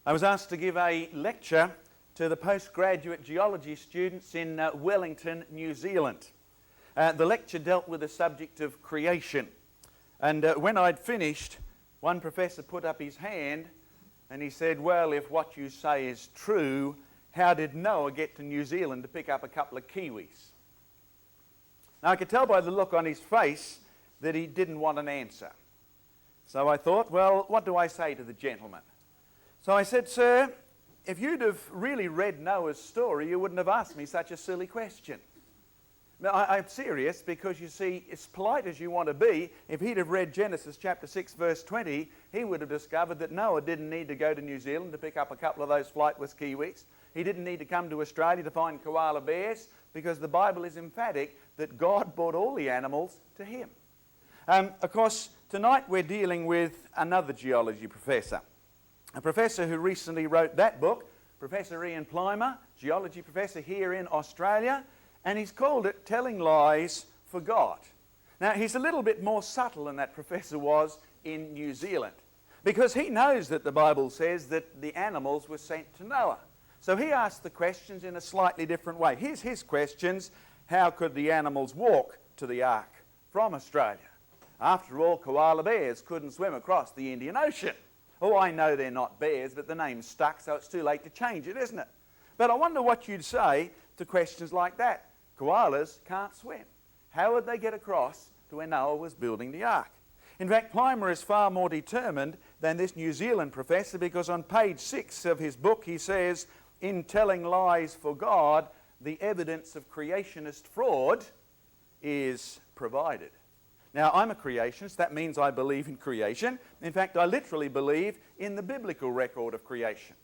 I was asked to give a lecture to the postgraduate geology students in Wellington, New Zealand. The lecture dealt with the subject of creation. And when I'd finished, one professor put up his hand and he said, "Well, if what you say is true, how did Noah get to New Zealand to pick up a couple of kiwis?" Now, I could tell by the look on his face that he didn't want an answer. So I thought, well, what do I say to the gentleman? So I said, "Sir, if you'd have really read Noah's story, you wouldn't have asked me such a silly question." Now, I'm serious because, you see, as polite as you want to be, if he'd have read Genesis chapter 6, verse 20, he would have discovered that Noah didn't need to go to New Zealand to pick up a couple of those flightless kiwis. He didn't need to come to Australia to find koala bears, because the Bible is emphatic that God brought all the animals to him. Of course, tonight we're dealing with another geology professor. A professor who recently wrote that book, Professor Ian Plimer, geology professor here in Australia, and he's called it Telling Lies for God. Now, he's a little bit more subtle than that professor was in New Zealand, because he knows that the Bible says that the animals were sent to Noah. So he asked the questions in a slightly different way. Here's his questions. How could the animals walk to the ark from Australia? After all, koala bears couldn't swim across the Indian Ocean. Oh, I know they're not bears, but the name's stuck, so it's too late to change it, isn't it? But I wonder what you'd say to questions like that. Koalas can't swim. How would they get across to where Noah was building the ark? In fact, Plimer is far more determined than this New Zealand professor, because on page 6 of his book he says, "In Telling Lies for God, the evidence of creationist fraud is provided." Now, I'm a creationist. That means I believe in creation. In fact, I literally believe in the biblical record of creation.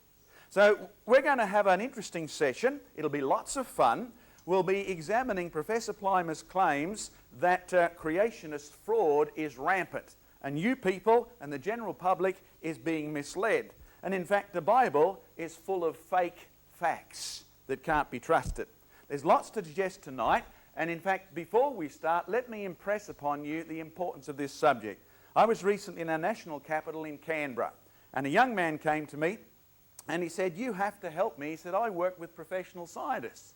So we're going to have an interesting session. It'll be lots of fun. We'll be examining Professor Plimer's claims that creationist fraud is rampant, and you people and the general public is being misled. And in fact, the Bible is full of fake facts that can't be trusted. There's lots to digest tonight. And in fact, before we start, let me impress upon you the importance of this subject. I was recently in our national capital in Canberra, and a young man came to me and he said, "You have to help me." He said, "I work with professional scientists."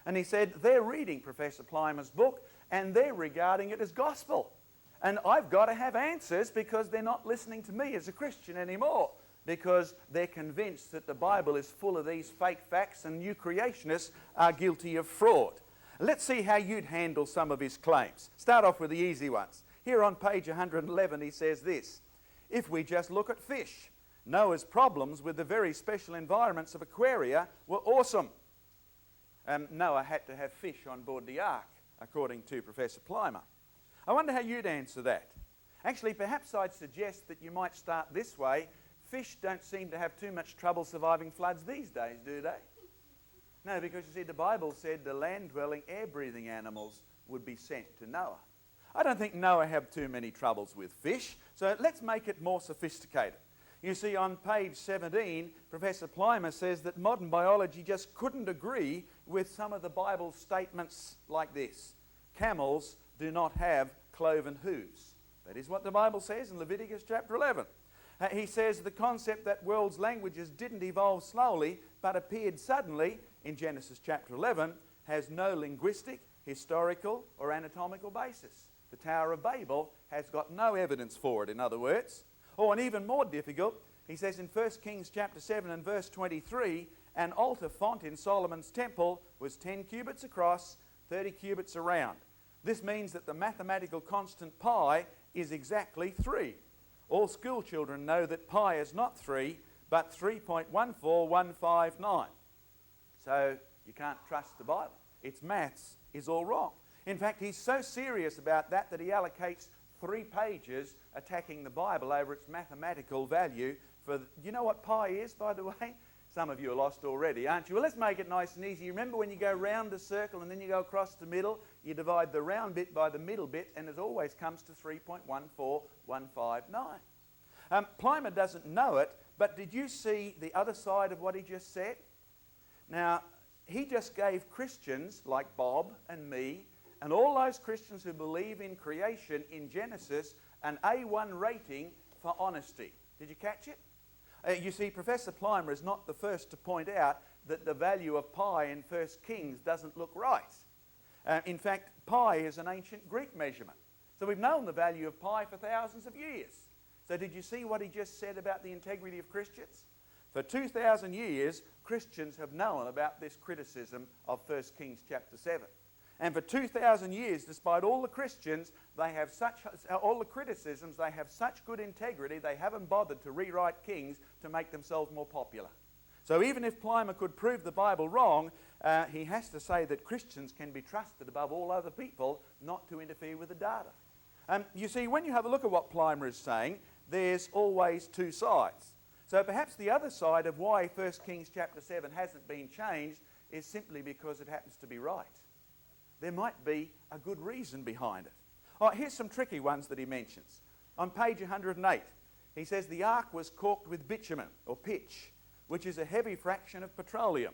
And he said, "They're reading Professor Plimer's book and they're regarding it as gospel. And I've got to have answers, because they're not listening to me as a Christian anymore, because they're convinced that the Bible is full of these fake facts and you creationists are guilty of fraud." Let's see how you'd handle some of his claims. Start off with the easy ones. Here on page 111 he says this: "If we just look at fish, Noah's problems with the very special environments of aquaria were awesome." Noah had to have fish on board the ark, according to Professor Plimer. I wonder how you'd answer that. Actually, perhaps I'd suggest that you might start this way. Fish don't seem to have too much trouble surviving floods these days, do they? No, because you see, the Bible said the land-dwelling, air-breathing animals would be sent to Noah. I don't think Noah had too many troubles with fish, so let's make it more sophisticated. You see, on page 17, Professor Plimer says that modern biology just couldn't agree with some of the Bible's statements like this: "Camels do not have cloven hooves." That is what the Bible says in Leviticus chapter 11. He says the concept that world's languages didn't evolve slowly but appeared suddenly in Genesis chapter 11 has no linguistic, historical or anatomical basis. The Tower of Babel has got no evidence for it, in other words. Or, and even more difficult, he says in 1 Kings chapter 7 and verse 23, an altar font in Solomon's temple was 10 cubits across, 30 cubits around. This means that the mathematical constant pi is exactly 3. All school children know that pi is not 3, but 3.14159. So you can't trust the Bible. Its maths is all wrong. In fact, he's so serious about that that he allocates 3 pages attacking the Bible over its mathematical value. You know what pi is, by the way? Some of you are lost already, aren't you? Well, let's make it nice and easy. Remember when you go round the circle and then you go across the middle, you divide the round bit by the middle bit, and it always comes to 3.14159. Plimer doesn't know it, but did you see the other side of what he just said? Now, he just gave Christians like Bob and me and all those Christians who believe in creation in Genesis an A1 rating for honesty. Did you catch it? You see, Professor Plimer is not the first to point out that the value of pi in 1 Kings doesn't look right. In fact, pi is an ancient Greek measurement. So we've known the value of pi for thousands of years. So did you see what he just said about the integrity of Christians? For 2,000 years, Christians have known about this criticism of 1 Kings chapter 7. And for 2,000 years, despite all the Christians, all the criticisms, they have such good integrity, they haven't bothered to rewrite Kings to make themselves more popular. So even if Plimer could prove the Bible wrong, he has to say that Christians can be trusted above all other people not to interfere with the data. You see, when you have a look at what Plimer is saying, there's always two sides. So perhaps the other side of why 1 Kings chapter 7 hasn't been changed is simply because it happens to be right. There might be a good reason behind it. Oh, here's some tricky ones that he mentions. On page 108, he says the ark was caulked with bitumen, or pitch, which is a heavy fraction of petroleum.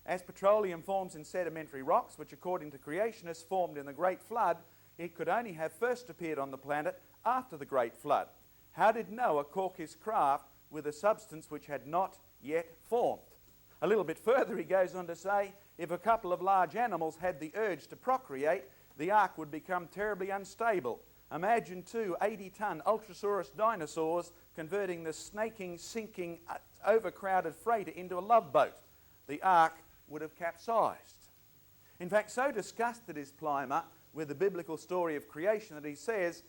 As petroleum forms in sedimentary rocks, which according to creationists formed in the Great Flood, it could only have first appeared on the planet after the Great Flood. How did Noah caulk his craft with a substance which had not yet formed? A little bit further he goes on to say, if a couple of large animals had the urge to procreate, the ark would become terribly unstable. Imagine two 80-ton Ultrasaurus dinosaurs converting the snaking, sinking, overcrowded freighter into a love boat. The ark would have capsized. In fact, so disgusted is Plimer with the biblical story of creation that he says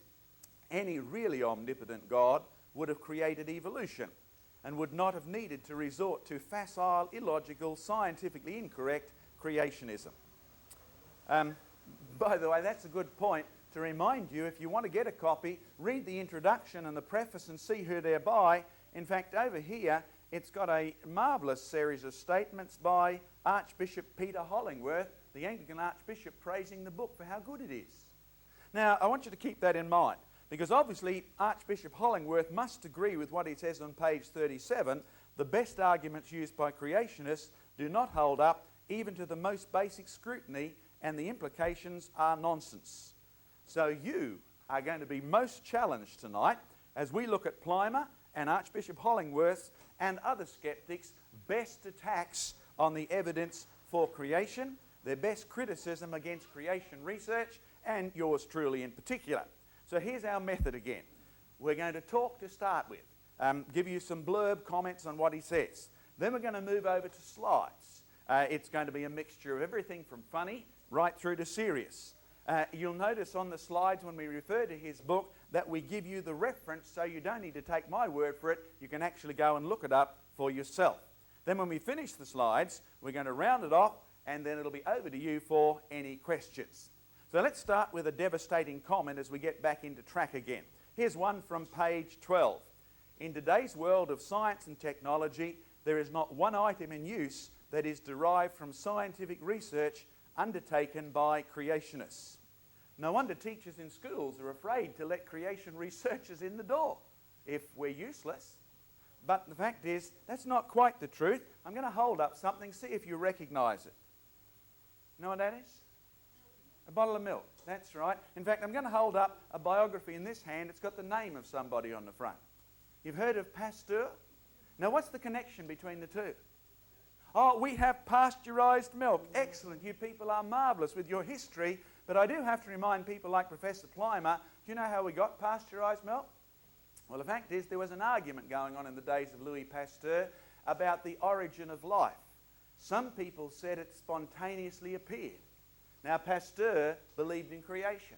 any really omnipotent God would have created evolution and would not have needed to resort to facile, illogical, scientifically incorrect creationism. By the way, that's a good point to remind you, if you want to get a copy, read the introduction and the preface and see who they're by. In fact, over here, it's got a marvellous series of statements by Archbishop Peter Hollingworth, the Anglican Archbishop, praising the book for how good it is. Now, I want you to keep that in mind, because obviously Archbishop Hollingworth must agree with what he says on page 37. The best arguments used by creationists do not hold up even to the most basic scrutiny, and the implications are nonsense. So you are going to be most challenged tonight as we look at Plimer and Archbishop Hollingworth's and other skeptics' best attacks on the evidence for creation, their best criticism against creation research, and yours truly in particular. So here's our method again. We're going to talk to start with, give you some blurb comments on what he says. Then we're going to move over to slides. It's going to be a mixture of everything from funny right through to serious. You'll notice on the slides when we refer to his book that we give you the reference, so you don't need to take my word for it. You can actually go and look it up for yourself. Then when we finish the slides, we're going to round it off, and then it'll be over to you for any questions. So let's start with a devastating comment as we get back into track again. Here's one from page 12. In today's world of science and technology, there is not one item in use that is derived from scientific research undertaken by creationists. No wonder teachers in schools are afraid to let creation researchers in the door if we're useless. But the fact is, that's not quite the truth. I'm going to hold up something, see if you recognise it. You know what that is? A bottle of milk. That's right. In fact, I'm going to hold up a biography in this hand. It's got the name of somebody on the front. You've heard of Pasteur? Now, what's the connection between the two? Oh, we have pasteurised milk. Excellent. You people are marvellous with your history. But I do have to remind people like Professor Plimer, do you know how we got pasteurised milk? Well, the fact is there was an argument going on in the days of Louis Pasteur about the origin of life. Some people said it spontaneously appeared. Now, Pasteur believed in creation.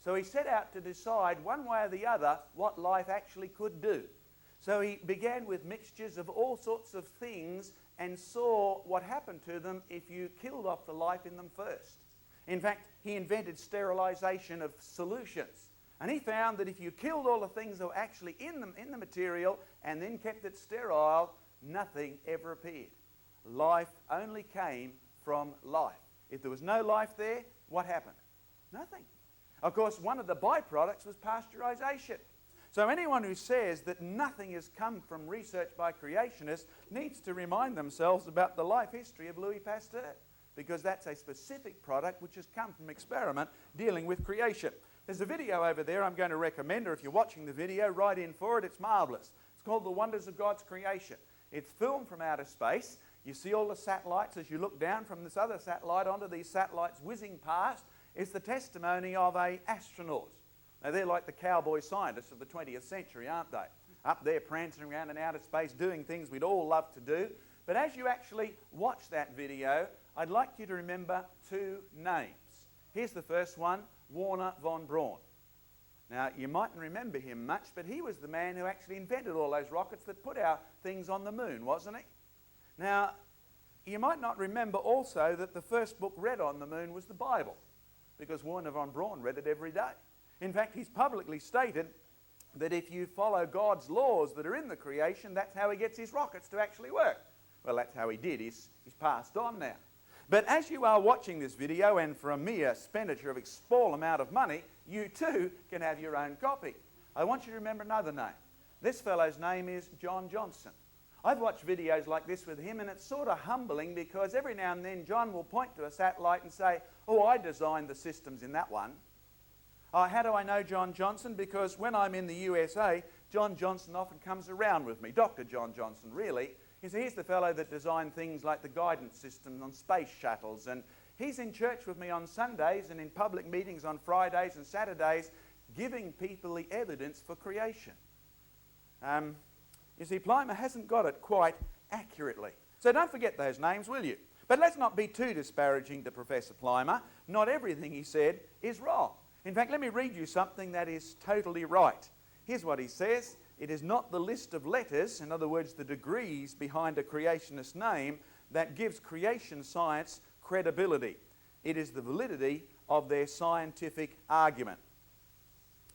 So he set out to decide one way or the other what life actually could do. So he began with mixtures of all sorts of things and saw what happened to them if you killed off the life in them first. In fact, he invented sterilisation of solutions. And he found that if you killed all the things that were actually in the material and then kept it sterile, nothing ever appeared. Life only came from life. If there was no life there, what happened? Nothing. Of course, one of the byproducts was pasteurisation. So anyone who says that nothing has come from research by creationists needs to remind themselves about the life history of Louis Pasteur, because that's a specific product which has come from experiment dealing with creation. There's a video over there I'm going to recommend, or if you're watching the video, write in for it. It's marvellous. It's called The Wonders of God's Creation. It's filmed from outer space. You see all the satellites as you look down from this other satellite onto these satellites whizzing past. It's the testimony of an astronaut. Now, they're like the cowboy scientists of the 20th century, aren't they? Up there prancing around in outer space, doing things we'd all love to do. But as you actually watch that video, I'd like you to remember two names. Here's the first one, Wernher von Braun. Now, you mightn't remember him much, but he was the man who actually invented all those rockets that put our things on the moon, wasn't he? Now, you might not remember also that the first book read on the moon was the Bible, because Wernher von Braun read it every day. In fact, he's publicly stated that if you follow God's laws that are in the creation, that's how he gets his rockets to actually work. Well, that's how he did. He's passed on now. But as you are watching this video, and for a mere expenditure of a small amount of money, you too can have your own copy. I want you to remember another name. This fellow's name is John Johnson. I've watched videos like this with him, and it's sort of humbling because every now and then John will point to a satellite and say, "Oh, I designed the systems in that one." How do I know John Johnson? Because when I'm in the USA, John Johnson often comes around with me. Dr. John Johnson, really. He's the fellow that designed things like the guidance system on space shuttles. And he's in church with me on Sundays and in public meetings on Fridays and Saturdays, giving people the evidence for creation. You see, Plimer hasn't got it quite accurately. So don't forget those names, will you? But let's not be too disparaging to Professor Plimer. Not everything he said is wrong. In fact, let me read you something that is totally right. Here's what he says. It is not the list of letters, in other words, the degrees behind a creationist's name, that gives creation science credibility. It is the validity of their scientific argument.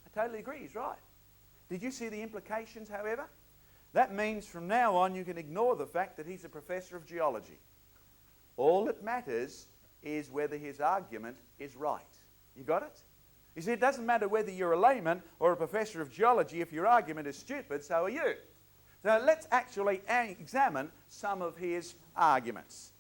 I totally agree, he's right. Did you see the implications, however? That means from now on you can ignore the fact that he's a professor of geology. All that matters is whether his argument is right. You got it? You see, it doesn't matter whether you're a layman or a professor of geology. If your argument is stupid, so are you. So let's actually examine some of his arguments.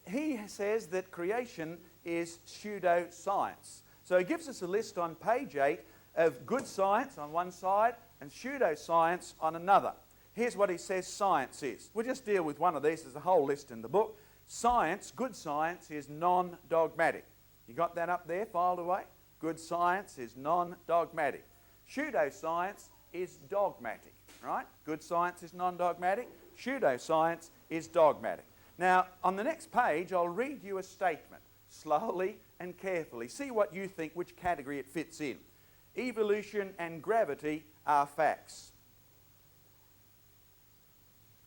He says that creation is pseudoscience. So he gives us a list on page 8 of good science on one side and pseudoscience on another. Here's what he says science is. We'll just deal with one of these. There's a whole list in the book. Science, good science, is non-dogmatic. You got that up there, filed away? Good science is non-dogmatic. Pseudoscience is dogmatic, right? Good science is non-dogmatic. Pseudoscience is dogmatic. Now, on the next page, I'll read you a statement, slowly and carefully. See what you think, which category it fits in. Evolution and gravity are facts.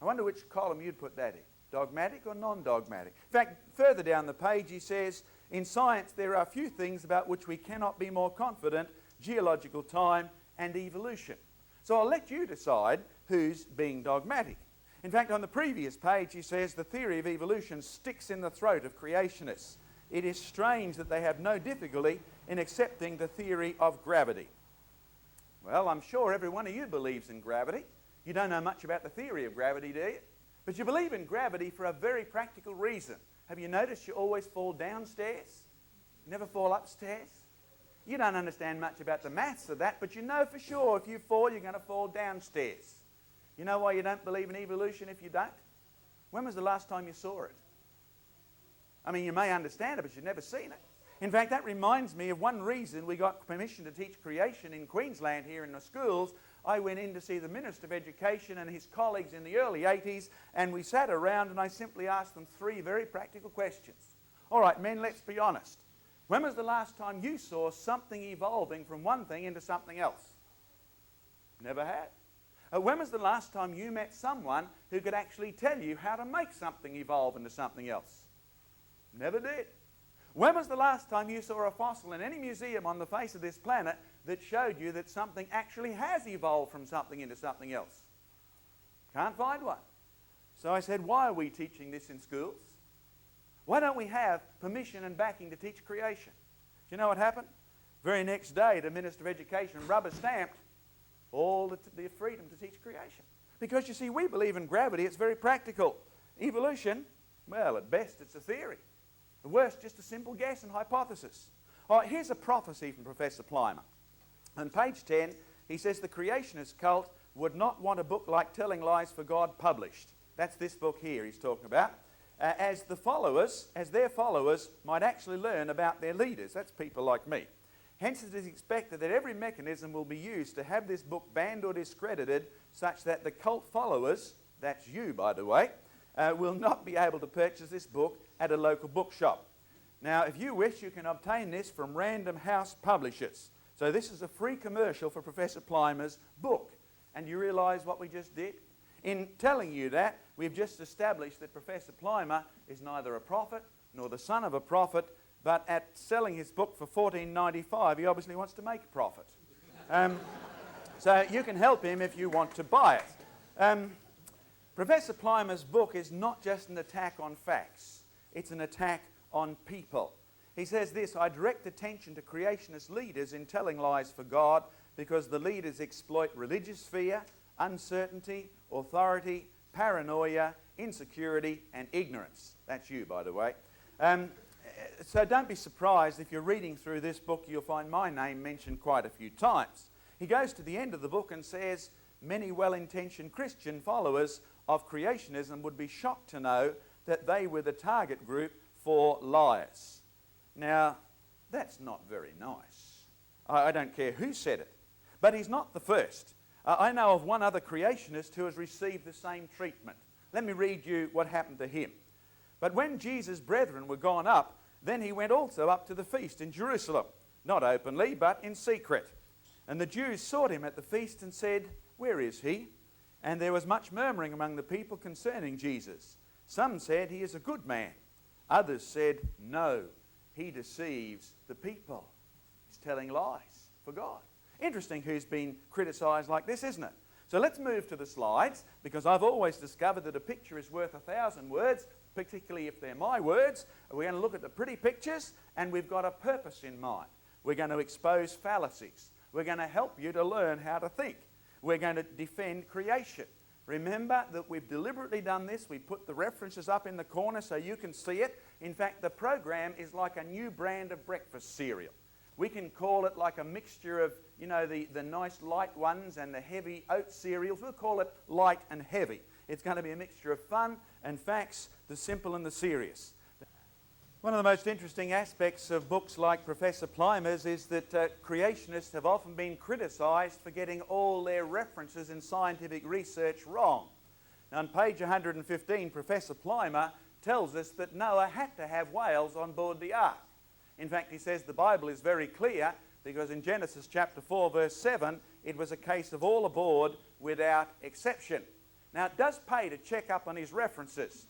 I wonder which column you'd put that in, dogmatic or non-dogmatic. In fact, further down the page, he says, in science, there are few things about which we cannot be more confident: geological time and evolution. So I'll let you decide who's being dogmatic. In fact, on the previous page, he says the theory of evolution sticks in the throat of creationists. It is strange that they have no difficulty in accepting the theory of gravity. Well, I'm sure every one of you believes in gravity. You don't know much about the theory of gravity, do you? But you believe in gravity for a very practical reason. Have you noticed you always fall downstairs? You never fall upstairs? You don't understand much about the maths of that, but you know for sure if you fall, you're going to fall downstairs. You know why you don't believe in evolution if you don't? When was the last time you saw it? I mean, you may understand it, but you've never seen it. In fact, that reminds me of one reason we got permission to teach creation in Queensland here in the schools. I went in to see the Minister of Education and his colleagues in the early 80s, and we sat around and I simply asked them 3 very practical questions. All right, men, let's be honest. When was the last time you saw something evolving from one thing into something else? Never had. When was the last time you met someone who could actually tell you how to make something evolve into something else? Never did. When was the last time you saw a fossil in any museum on the face of this planet that showed you that something actually has evolved from something into something else? Can't find one. So I said, why are we teaching this in schools? Why don't we have permission and backing to teach creation? Do you know what happened? Very next day, the Minister of Education rubber stamped all the freedom to teach creation. Because you see, we believe in gravity. It's very practical. Evolution, well, at best, it's a theory. At worst, just a simple guess and hypothesis. All right, here's a prophecy from Professor Plimer. On page 10, he says the creationist cult would not want a book like Telling Lies for God published. That's this book here he's talking about. As their followers might actually learn about their leaders. That's people like me. Hence it is expected that every mechanism will be used to have this book banned or discredited such that the cult followers, that's you by the way, will not be able to purchase this book at a local bookshop. Now if you wish, you can obtain this from Random House Publishers. So this is a free commercial for Professor Plimer's book. And you realise what we just did? In telling you that, we've just established that Professor Plimer is neither a prophet nor the son of a prophet, but at selling his book for $14.95, he obviously wants to make a profit. So you can help him if you want to buy it. Professor Plimer's book is not just an attack on facts, it's an attack on people. He says this: I direct attention to creationist leaders in telling lies for God because the leaders exploit religious fear, uncertainty, authority, paranoia, insecurity, and ignorance. That's you, by the way. So don't be surprised if you're reading through this book, you'll find my name mentioned quite a few times. He goes to the end of the book and says, many well-intentioned Christian followers of creationism would be shocked to know that they were the target group for liars. Now, that's not very nice. I don't care who said it, but he's not the first. I know of one other creationist who has received the same treatment. Let me read you what happened to him. But when Jesus' brethren were gone up, then he went also up to the feast in Jerusalem, not openly, but in secret. And the Jews sought him at the feast and said, where is he? And there was much murmuring among the people concerning Jesus. Some said, he is a good man. Others said, no, he deceives the people. He's telling lies for God. Interesting who's been criticised like this, isn't it? So let's move to the slides, because I've always discovered that a picture is worth 1,000 words, particularly if they're my words. We're going to look at the pretty pictures, and we've got a purpose in mind. We're going to expose fallacies. We're going to help you to learn how to think. We're going to defend creation. Remember that we've deliberately done this. We put the references up in the corner so you can see it. In fact, the program is like a new brand of breakfast cereal. We can call it like a mixture of, you know, the nice light ones and the heavy oat cereals. We'll call it light and heavy. It's going to be a mixture of fun and facts, the simple and the serious. One of the most interesting aspects of books like Professor Plimer's is that creationists have often been criticised for getting all their references in scientific research wrong. Now, on page 115, Professor Plimer tells us that Noah had to have whales on board the ark. In fact, he says the Bible is very clear, because in Genesis chapter 4, verse 7, it was a case of all aboard without exception. Now, it does pay to check up on his references.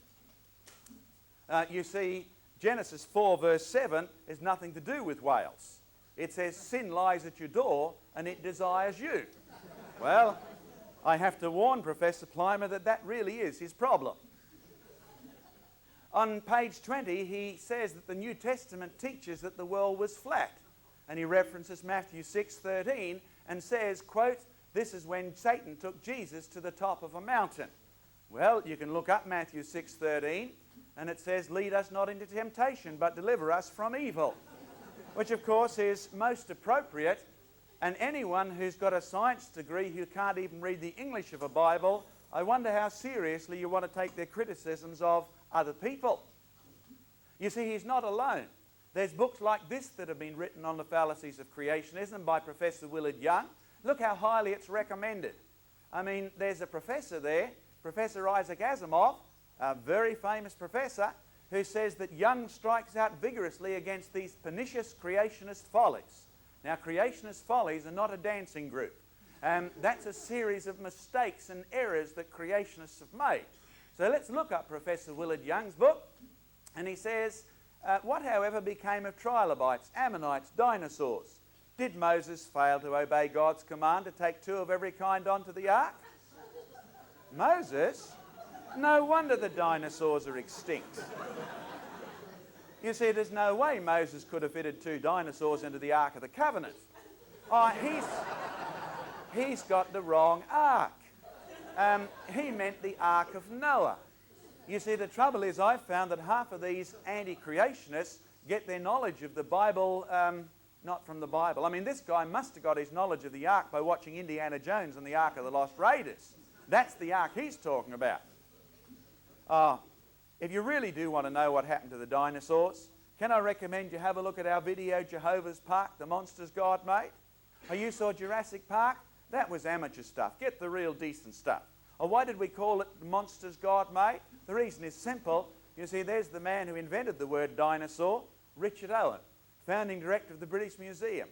You see, Genesis 4, verse 7 has nothing to do with whales. It says, sin lies at your door and it desires you. Well, I have to warn Professor Plimer that that really is his problem. On page 20, he says that the New Testament teaches that the world was flat. And he references Matthew 6:13 and says, quote, this is when Satan took Jesus to the top of a mountain. Well, you can look up Matthew 6:13, and it says, lead us not into temptation, but deliver us from evil. Which, of course, is most appropriate. And anyone who's got a science degree who can't even read the English of a Bible, I wonder how seriously you want to take their criticisms of other people. You see, he's not alone. There's books like this that have been written on the fallacies of creationism by Professor Willard Young. Look how highly it's recommended. I mean, there's a professor there, Professor Isaac Asimov, a very famous professor, who says that Young strikes out vigorously against these pernicious creationist follies. Now, creationist follies are not a dancing group. That's a series of mistakes and errors that creationists have made. So let's look up Professor Willard Young's book. And he says, what, however, became of trilobites, ammonites, dinosaurs? Did Moses fail to obey God's command to take 2 of every kind onto the ark? Moses? No wonder the dinosaurs are extinct. You see, there's no way Moses could have fitted 2 dinosaurs into the Ark of the Covenant. Oh, he's got the wrong ark. He meant the Ark of Noah. You see, the trouble is I've found that half of these anti-creationists get their knowledge of the Bible not from the Bible. I mean, this guy must have got his knowledge of the ark by watching Indiana Jones and the Ark of the Lost Raiders. That's the ark he's talking about. If you really do want to know what happened to the dinosaurs, can I recommend you have a look at our video, Jehovah's Park, The Monsters God Made? Oh, you saw Jurassic Park? That was amateur stuff. Get the real decent stuff. Or why did we call it The Monsters God Made? The reason is simple. You see, there's the man who invented the word dinosaur, Richard Owen, founding director of the British Museum,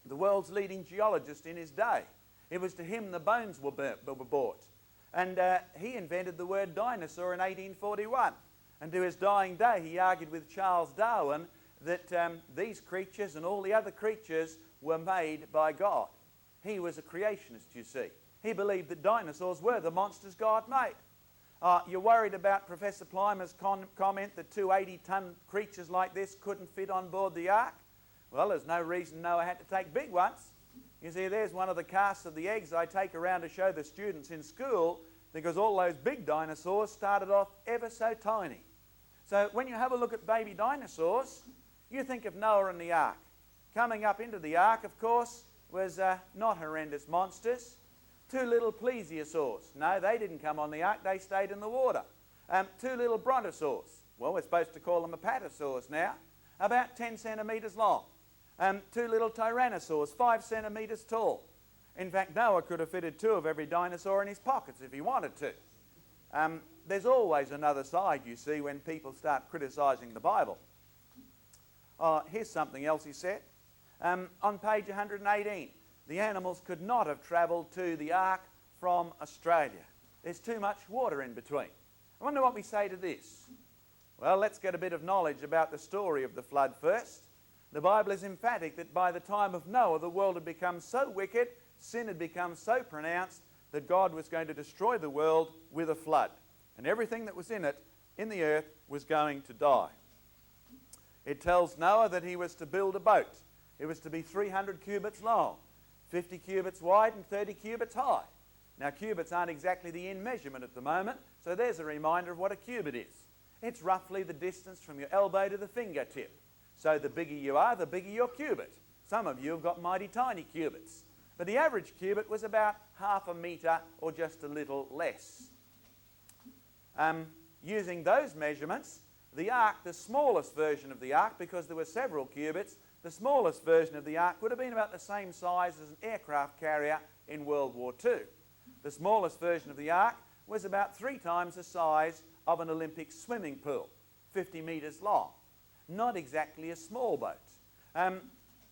the world's leading geologist in his day. It was to him the bones were brought. And he invented the word dinosaur in 1841. And to his dying day, he argued with Charles Darwin that these creatures and all the other creatures were made by God. He was a creationist, you see. He believed that dinosaurs were the monsters God made. You're worried about Professor Plimer's comment that two 80-ton creatures like this couldn't fit on board the ark? Well, there's no reason Noah had to take big ones. You see, there's one of the casts of the eggs I take around to show the students in school, because all those big dinosaurs started off ever so tiny. So when you have a look at baby dinosaurs, you think of Noah and the ark. Coming up into the ark, of course, was not horrendous monsters. Two little plesiosaurs. No, they didn't come on the ark, they stayed in the water. Two little brontosaurs. Well, we're supposed to call them apatosaurs now. About 10 centimetres long. Two little tyrannosaurs, 5 centimetres tall. In fact, Noah could have fitted two of every dinosaur in his pockets if he wanted to. There's always another side, you see, when people start criticising the Bible. Here's something else he said. On page 118, the animals could not have travelled to the ark from Australia. There's too much water in between. I wonder what we say to this. Well, let's get a bit of knowledge about the story of the flood first. The Bible is emphatic that by the time of Noah, the world had become so wicked, sin had become so pronounced, that God was going to destroy the world with a flood. And everything that was in it, in the earth, was going to die. It tells Noah that he was to build a boat. It was to be 300 cubits long, 50 cubits wide and 30 cubits high. Now, cubits aren't exactly the in measurement at the moment, so there's a reminder of what a cubit is. It's roughly the distance from your elbow to the fingertip. So the bigger you are, the bigger your cubit. Some of you have got mighty tiny cubits. But the average cubit was about half a metre or just a little less. Using those measurements, the ark, the smallest version of the ark, because there were several cubits, the smallest version of the ark would have been about the same size as an aircraft carrier in World War II. The smallest version of the ark was about 3 times the size of an Olympic swimming pool, 50 metres long. Not exactly a small boat.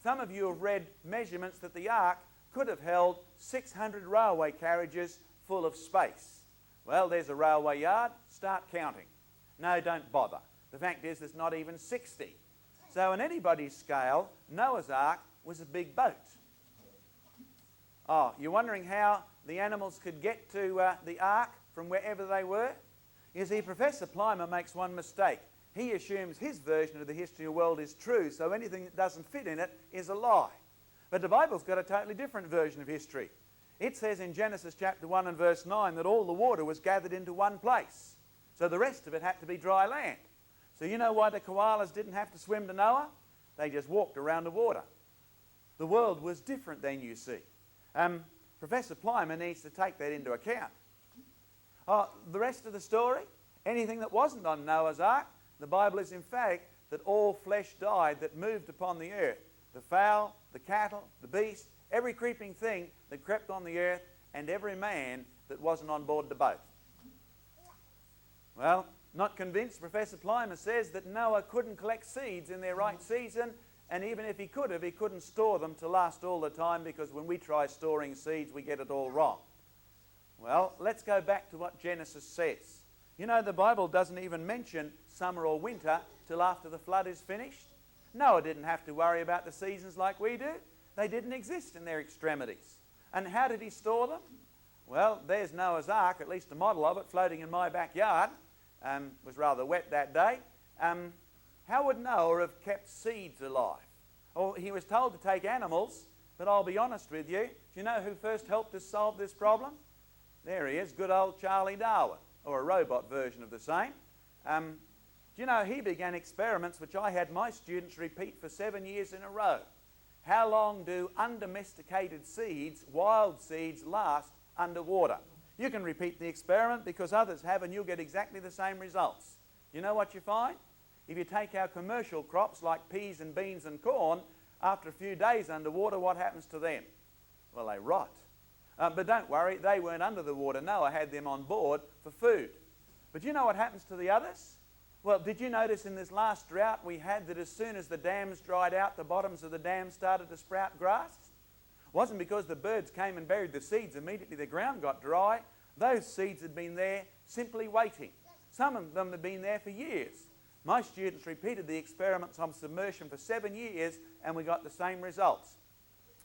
Some of you have read measurements that the ark could have held 600 railway carriages full of space. Well, there's a railway yard, start counting. No, don't bother. The fact is there's not even 60. So on anybody's scale, Noah's ark was a big boat. Oh, you're wondering how the animals could get to the ark from wherever they were? You see, Professor Plimer makes one mistake. He assumes his version of the history of the world is true, so anything that doesn't fit in it is a lie. But the Bible's got a totally different version of history. It says in Genesis chapter 1 and verse 9 that all the water was gathered into one place. So the rest of it had to be dry land. So you know why the koalas didn't have to swim to Noah? They just walked around the water. The world was different then, you see. Professor Plimer needs to take that into account. The rest of the story, anything that wasn't on Noah's ark, the Bible is emphatic that all flesh died that moved upon the earth. The fowl, the cattle, the beast, every creeping thing that crept on the earth, and every man that wasn't on board the boat. Well, not convinced, Professor Plimer says that Noah couldn't collect seeds in their right season, and even if he could have, he couldn't store them to last all the time, because when we try storing seeds, we get it all wrong. Well, let's go back to what Genesis says. You know, the Bible doesn't even mention summer or winter till after the flood is finished. Noah didn't have to worry about the seasons like we do. They didn't exist in their extremities. And how did he store them? Well, there's Noah's ark, at least a model of it, floating in my backyard. It was rather wet that day. How would Noah have kept seeds alive? Well, he was told to take animals, but I'll be honest with you. Do you know who first helped us solve this problem? There he is, good old Charlie Darwin, or a robot version of the same. Do you know he began experiments which I had my students repeat for 7 years in a row. how long do undomesticated seeds, wild seeds, last underwater? You can repeat the experiment because others have, and you'll get exactly the same results. You know what you find? If you take our commercial crops like peas and beans and corn, after a few days underwater, what happens to them? Well, they rot. But don't worry, they weren't under the water. Noah had them on board for food. But you know what happens to the others? Well, did you notice in this last drought we had that as soon as the dams dried out, the bottoms of the dams started to sprout grass? It wasn't because the birds came and buried the seeds immediately the ground got dry. Those seeds had been there simply waiting. Some of them had been there for years. My students repeated the experiments on submersion for 7 years and we got the same results.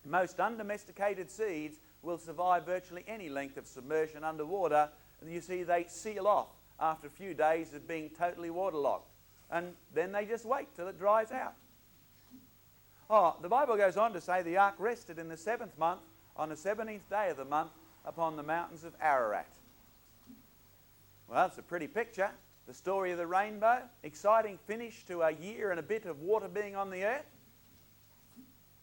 Most undomesticated seeds will survive virtually any length of submersion underwater. You see, they seal off after a few days of being totally waterlogged. And then they just wait till it dries out. Oh, the Bible goes on to say the ark rested in the 7th month on the 17th day of the month upon the mountains of Ararat. Well, it's a pretty picture. The story of the rainbow, exciting finish to a year and a bit of water being on the earth.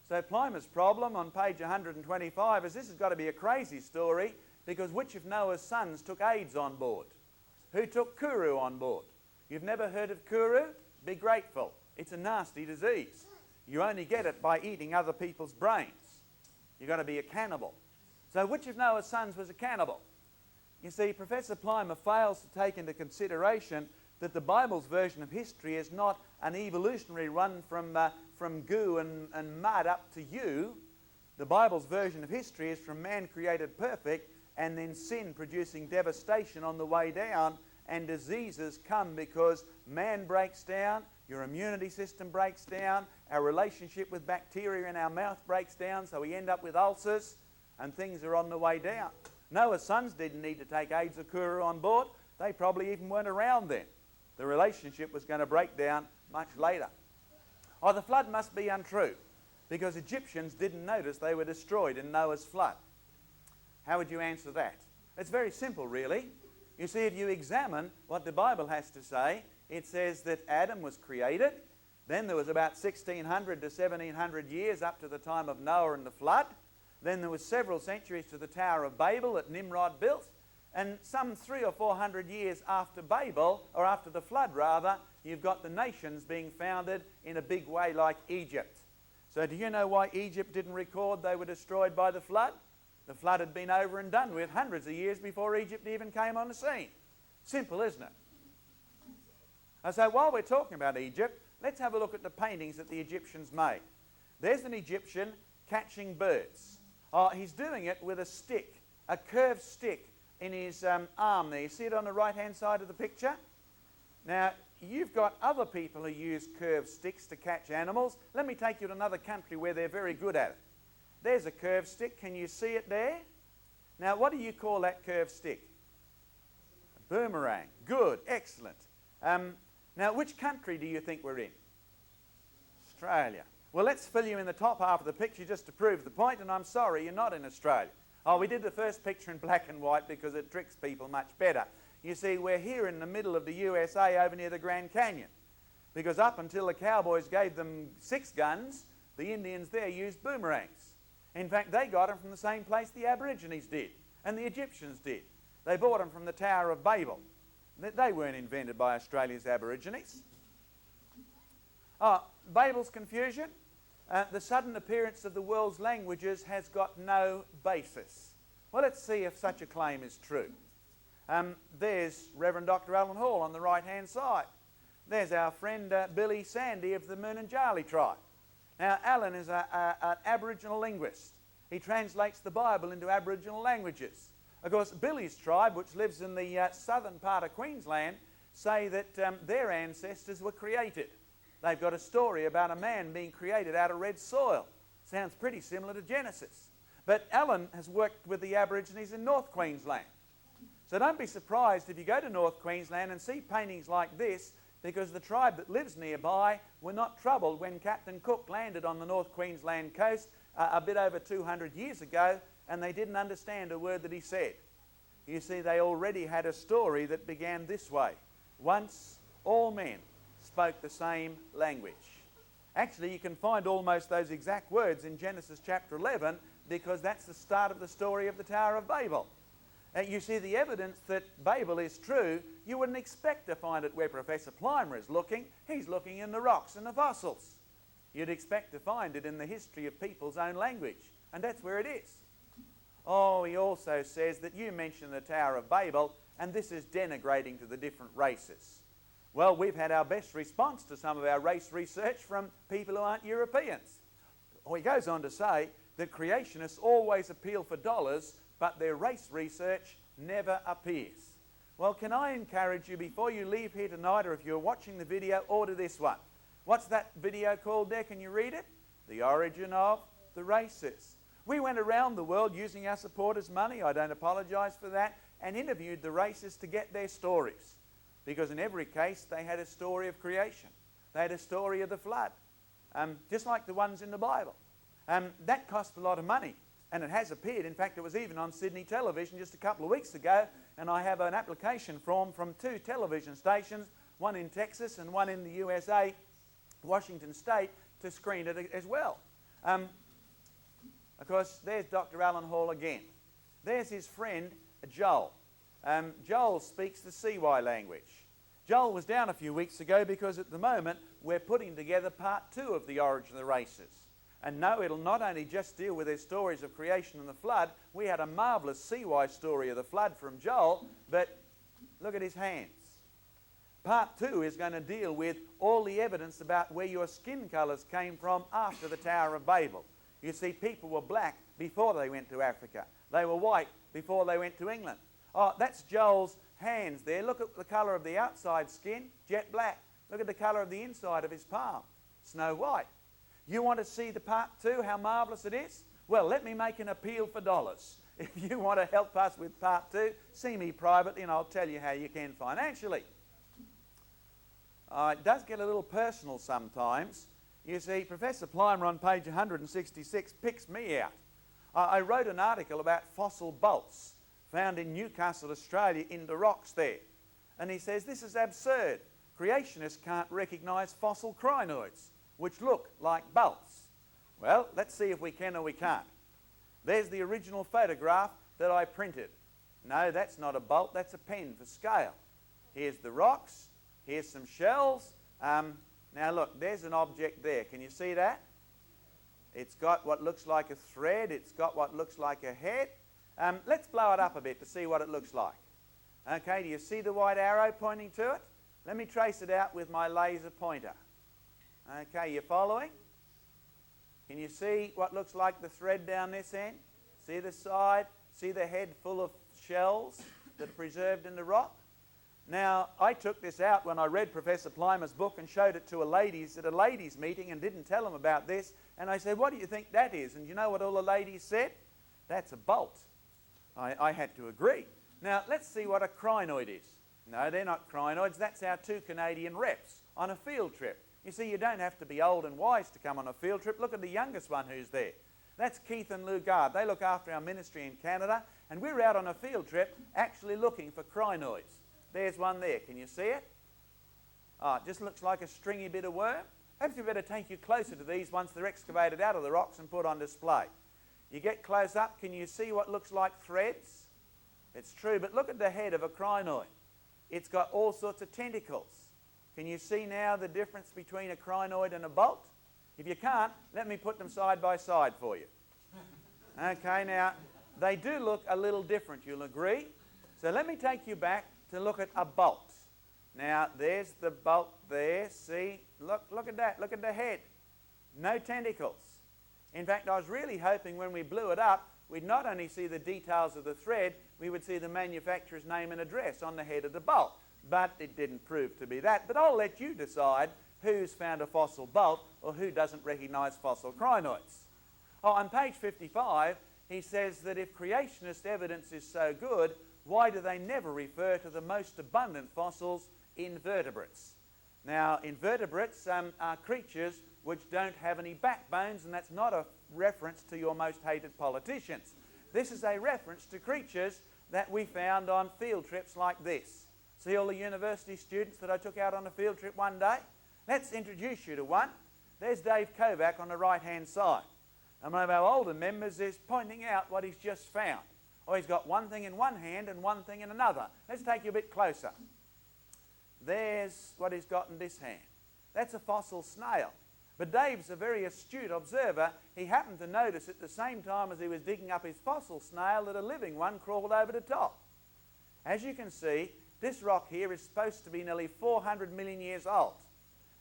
So Plimer's problem on page 125 is this has got to be a crazy story because which of Noah's sons took AIDS on board? Who took Kuru on board? You've never heard of Kuru? Be grateful. It's a nasty disease. You only get it by eating other people's brains. You've got to be a cannibal. So which of Noah's sons was a cannibal? You see, Professor Plimer fails to take into consideration that the Bible's version of history is not an evolutionary run from goo and mud up to you. The Bible's version of history is from man created perfect and then sin producing devastation on the way down, and diseases come because man breaks down, your immunity system breaks down, our relationship with bacteria in our mouth breaks down, so we end up with ulcers and things are on the way down. Noah's sons didn't need to take AIDS or Kuru on board. They probably even weren't around then. The relationship was going to break down much later. Oh, the flood must be untrue because Egyptians didn't notice they were destroyed in Noah's flood. How would you answer that? It's very simple, really. You see, if you examine what the Bible has to say, it says that Adam was created. Then there was about 1600 to 1700 years up to the time of Noah and the flood. Then there was several centuries to the Tower of Babel that Nimrod built. And some 300 or 400 years after Babel, or after the flood rather, you've got the nations being founded in a big way like Egypt. So do you know why Egypt didn't record they were destroyed by the flood? The flood had been over and done with hundreds of years before Egypt even came on the scene. Simple, isn't it? And so while we're talking about Egypt, let's have a look at the paintings that the Egyptians made. There's an Egyptian catching birds. Oh, he's doing it with a stick, a curved stick in his arm there. You see it on the right-hand side of the picture? Now, you've got other people who use curved sticks to catch animals. Let me take you to another country where they're very good at it. There's a curved stick. Can you see it there? Now, what do you call that curved stick? A boomerang. Good. Excellent. Now, which country do you think we're in? Australia. Well, let's fill you in the top half of the picture just to prove the point, and I'm sorry, you're not in Australia. Oh, we did the first picture in black and white because it tricks people much better. You see, we're here in the middle of the USA over near the Grand Canyon because up until the cowboys gave them 6 guns, the Indians there used boomerangs. In fact, they got them from the same place the Aborigines did and the Egyptians did. They bought them from the Tower of Babel. They weren't invented by Australia's Aborigines. Oh, Babel's confusion. The sudden appearance of the world's languages has got no basis. Well, let's see if such a claim is true. There's Reverend Dr. Alan Hall on the right-hand side. There's our friend Billy Sandy of the Moonanjali tribe. Now, Alan is an Aboriginal linguist. He translates the Bible into Aboriginal languages. Of course, Billy's tribe, which lives in the southern part of Queensland, say that their ancestors were created. They've got a story about a man being created out of red soil. Sounds pretty similar to Genesis. But Alan has worked with the Aborigines in North Queensland. So don't be surprised if you go to North Queensland and see paintings like this, because the tribe that lives nearby were not troubled when Captain Cook landed on the North Queensland coast a bit over 200 years ago, and they didn't understand a word that he said. You see, they already had a story that began this way. Once all men spoke the same language. Actually, you can find almost those exact words in Genesis chapter 11, because that's the start of the story of the Tower of Babel. You see, the evidence that Babel is true, you wouldn't expect to find it where Professor Plimer is looking. He's looking in the rocks and the fossils. You'd expect to find it in the history of people's own language, and that's where it is. Oh, he also says that you mention the Tower of Babel, and this is denigrating to the different races. Well, we've had our best response to some of our race research from people who aren't Europeans. Or he goes on to say that creationists always appeal for dollars, but their race research never appears. Well, can I encourage you, before you leave here tonight, or if you're watching the video, order this one. What's that video called there? Can you read it? The Origin of the Races. We went around the world using our supporters' money, I don't apologise for that, and interviewed the races to get their stories. Because in every case, they had a story of creation. They had a story of the flood, just like the ones in the Bible. That cost a lot of money, and it has appeared. In fact, it was even on Sydney television just a couple of weeks ago, and I have an application form from 2 television stations, one in Texas and one in the USA, Washington State, to screen it as well. Of course, there's Dr. Alan Hall again. There's his friend, Joel. Joel speaks the CY language. Joel was down a few weeks ago because at the moment we're putting together part 2 of the Origin of the Races. And no, it'll not only just deal with their stories of creation and the flood. We had a marvellous CY story of the flood from Joel, but look at his hands. Part 2 is going to deal with all the evidence about where your skin colours came from after the Tower of Babel. You see, people were black before they went to Africa. They were white before they went to England. Oh, that's Joel's hands there. Look at the colour of the outside skin, jet black. Look at the colour of the inside of his palm, snow white. You want to see the part 2, how marvellous it is? Well, let me make an appeal for dollars. If you want to help us with part 2, see me privately and I'll tell you how you can financially. It does get a little personal sometimes. You see, Professor Plimer on page 166 picks me out. I wrote an article about fossil bolts found in Newcastle, Australia, in the rocks there. And he says, this is absurd. Creationists can't recognise fossil crinoids, which look like bolts. Well, let's see if we can or we can't. There's the original photograph that I printed. No, that's not a bolt, that's a pen for scale. Here's the rocks, here's some shells. Now look, there's an object there. Can you see that? It's got what looks like a thread, it's got what looks like a head. Let's blow it up a bit to see what it looks like. Okay, do you see the white arrow pointing to it? Let me trace it out with my laser pointer. Okay, you following? Can you see what looks like the thread down this end? See the side? See the head full of shells that are preserved in the rock? Now, I took this out when I read Professor Plimer's book and showed it to at a ladies' meeting and didn't tell them about this. And I said, what do you think that is? And you know what all the ladies said? That's a bolt. I had to agree. Now, let's see what a crinoid is. No, they're not crinoids. That's our 2 Canadian reps on a field trip. You see, you don't have to be old and wise to come on a field trip. Look at the youngest one who's there. That's Keith and Lou Gard. They look after our ministry in Canada, and we're out on a field trip actually looking for crinoids. There's one there. Can you see it? Oh, it just looks like a stringy bit of worm. Perhaps we better take you closer to these once they're excavated out of the rocks and put on display. You get close up, can you see what looks like threads? It's true, but look at the head of a crinoid. It's got all sorts of tentacles. Can you see now the difference between a crinoid and a bolt? If you can't, let me put them side by side for you. Okay, now, they do look a little different, you'll agree. So let me take you back to look at a bolt. Now, there's the bolt there. See? Look at that. Look at the head. No tentacles. In fact, I was really hoping when we blew it up, we'd not only see the details of the thread, we would see the manufacturer's name and address on the head of the bolt. But it didn't prove to be that. But I'll let you decide who's found a fossil bolt or who doesn't recognise fossil crinoids. Oh, on page 55, he says that if creationist evidence is so good, why do they never refer to the most abundant fossils, invertebrates? Now, invertebrates are creatures which don't have any backbones, and that's not a reference to your most hated politicians. This is a reference to creatures that we found on field trips like this. See all the university students that I took out on a field trip one day? Let's introduce you to one. There's Dave Kovac on the right-hand side. And one of our older members is pointing out what he's just found. Oh, he's got one thing in one hand and one thing in another. Let's take you a bit closer. There's what he's got in this hand. That's a fossil snail. But Dave's a very astute observer. He happened to notice at the same time as he was digging up his fossil snail that a living one crawled over the top. As you can see, this rock here is supposed to be nearly 400 million years old.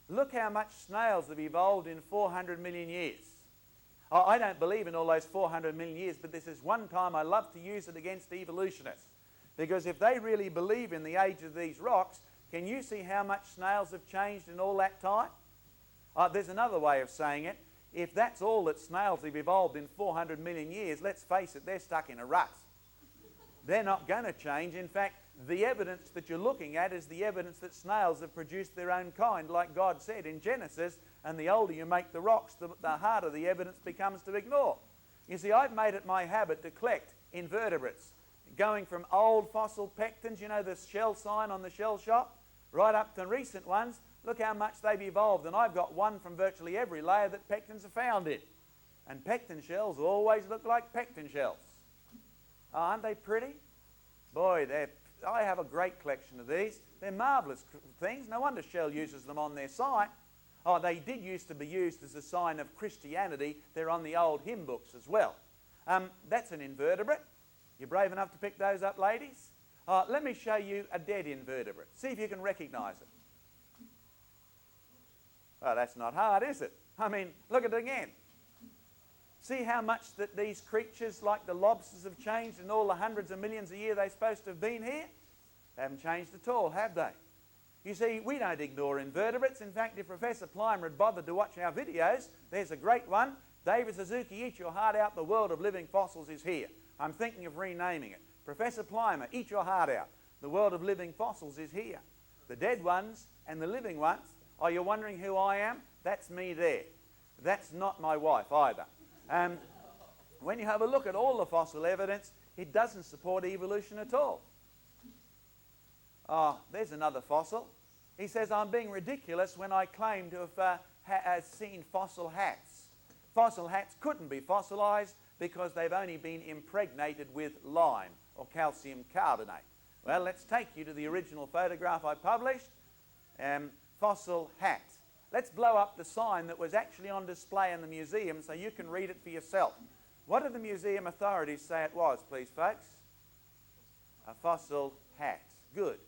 Look how much snails have evolved in 400 million years. I don't believe in all those 400 million years, but this is one time I love to use it against evolutionists. Because if they really believe in the age of these rocks, can you see how much snails have changed in all that time? There's another way of saying it. If that's all that snails have evolved in 400 million years, let's face it, they're stuck in a rut. They're not going to change. In fact, the evidence that you're looking at is the evidence that snails have produced their own kind, like God said in Genesis, and the older you make the rocks, the harder the evidence becomes to ignore. You see, I've made it my habit to collect invertebrates, going from old fossil pectins, you know, the shell sign on the shell shop, right up to recent ones. Look how much they've evolved, and I've got one from virtually every layer that pectins are found in. And pectin shells always look like pectin shells. Oh, aren't they pretty? Boy, I have a great collection of these. They're marvellous things. No wonder Shell uses them on their site. Oh, they did used to be used as a sign of Christianity. They're on the old hymn books as well. That's an invertebrate. You brave enough to pick those up, ladies? Let me show you a dead invertebrate. See if you can recognise it. Well, that's not hard, is it? I mean, look at it again. See how much that these creatures, like the lobsters, have changed in all the hundreds of millions of years they're supposed to have been here? They haven't changed at all, have they? You see, we don't ignore invertebrates. In fact, if Professor Plimer had bothered to watch our videos, there's a great one. David Suzuki, Eat Your Heart Out, The World of Living Fossils is here. I'm thinking of renaming it. Professor Plimer, Eat Your Heart Out, The World of Living Fossils is here. The dead ones and the living ones. Are you wondering who I am? That's me there. That's not my wife either. When you have a look at all the fossil evidence, it doesn't support evolution at all. Oh, there's another fossil. He says, I'm being ridiculous when I claim to have seen fossil hats. Fossil hats couldn't be fossilized because they've only been impregnated with lime or calcium carbonate. Well, let's take you to the original photograph I published. Fossil hat. Let's blow up the sign that was actually on display in the museum so you can read it for yourself. What did the museum authorities say it was, please, folks? A fossil hat. Good.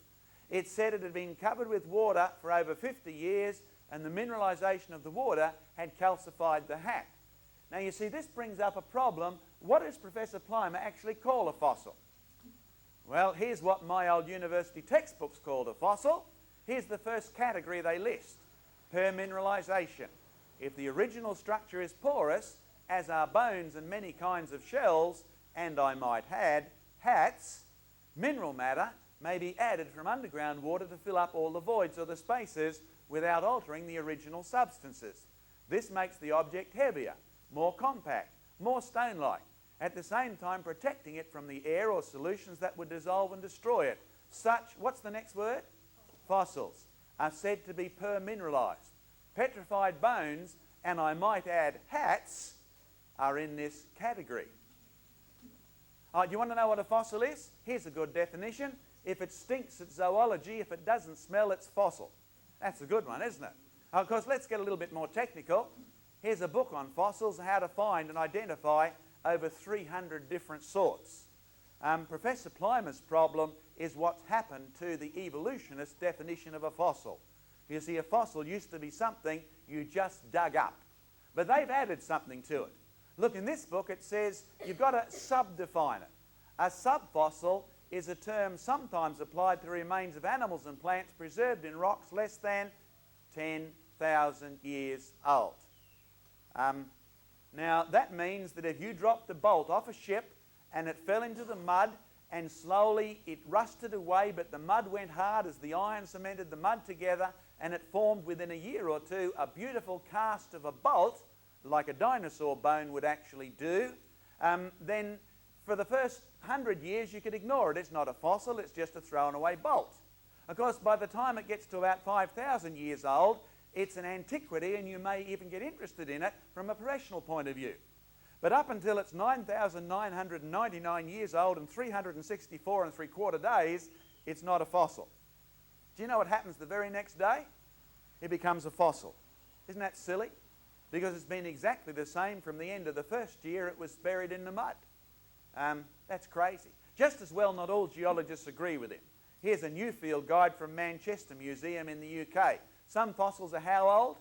It said it had been covered with water for over 50 years and the mineralisation of the water had calcified the hat. Now, you see, this brings up a problem. What does Professor Plimer actually call a fossil? Well, here's what my old university textbooks called a fossil. Here's the first category they list. Permineralisation. If the original structure is porous, as are bones and many kinds of shells, and I might add, hats, mineral matter may be added from underground water to fill up all the voids or the spaces without altering the original substances. This makes the object heavier, more compact, more stone-like, at the same time protecting it from the air or solutions that would dissolve and destroy it. Such, what's the next word? Fossils are said to be permineralised. Petrified bones, and I might add hats, are in this category. Do you want to know what a fossil is? Here's a good definition. If it stinks, it's zoology. If it doesn't smell, it's fossil. That's a good one, isn't it? Of course, let's get a little bit more technical. Here's a book on fossils, how to find and identify over 300 different sorts. Professor Plimer's problem is what's happened to the evolutionist definition of a fossil. You see, a fossil used to be something you just dug up. But they've added something to it. Look, in this book it says you've got to subdefine it. A subfossil is a term sometimes applied to remains of animals and plants preserved in rocks less than 10,000 years old. Now, that means that if you dropped a bolt off a ship and it fell into the mud and slowly it rusted away, but the mud went hard as the iron cemented the mud together and it formed within a year or two a beautiful cast of a bolt, like a dinosaur bone would actually do, then for the first 100 years you could ignore it. It's not a fossil, it's just a thrown away bolt. Of course, by the time it gets to about 5,000 years old, it's an antiquity and you may even get interested in it from a professional point of view. But up until it's 9,999 years old and 364 and 3/4 days, it's not a fossil. Do you know what happens the very next day? It becomes a fossil. Isn't that silly? Because it's been exactly the same from the end of the first year it was buried in the mud. That's crazy. Just as well, not all geologists agree with him. Here's a Newfield guide from Manchester Museum in the UK. Some fossils are how old?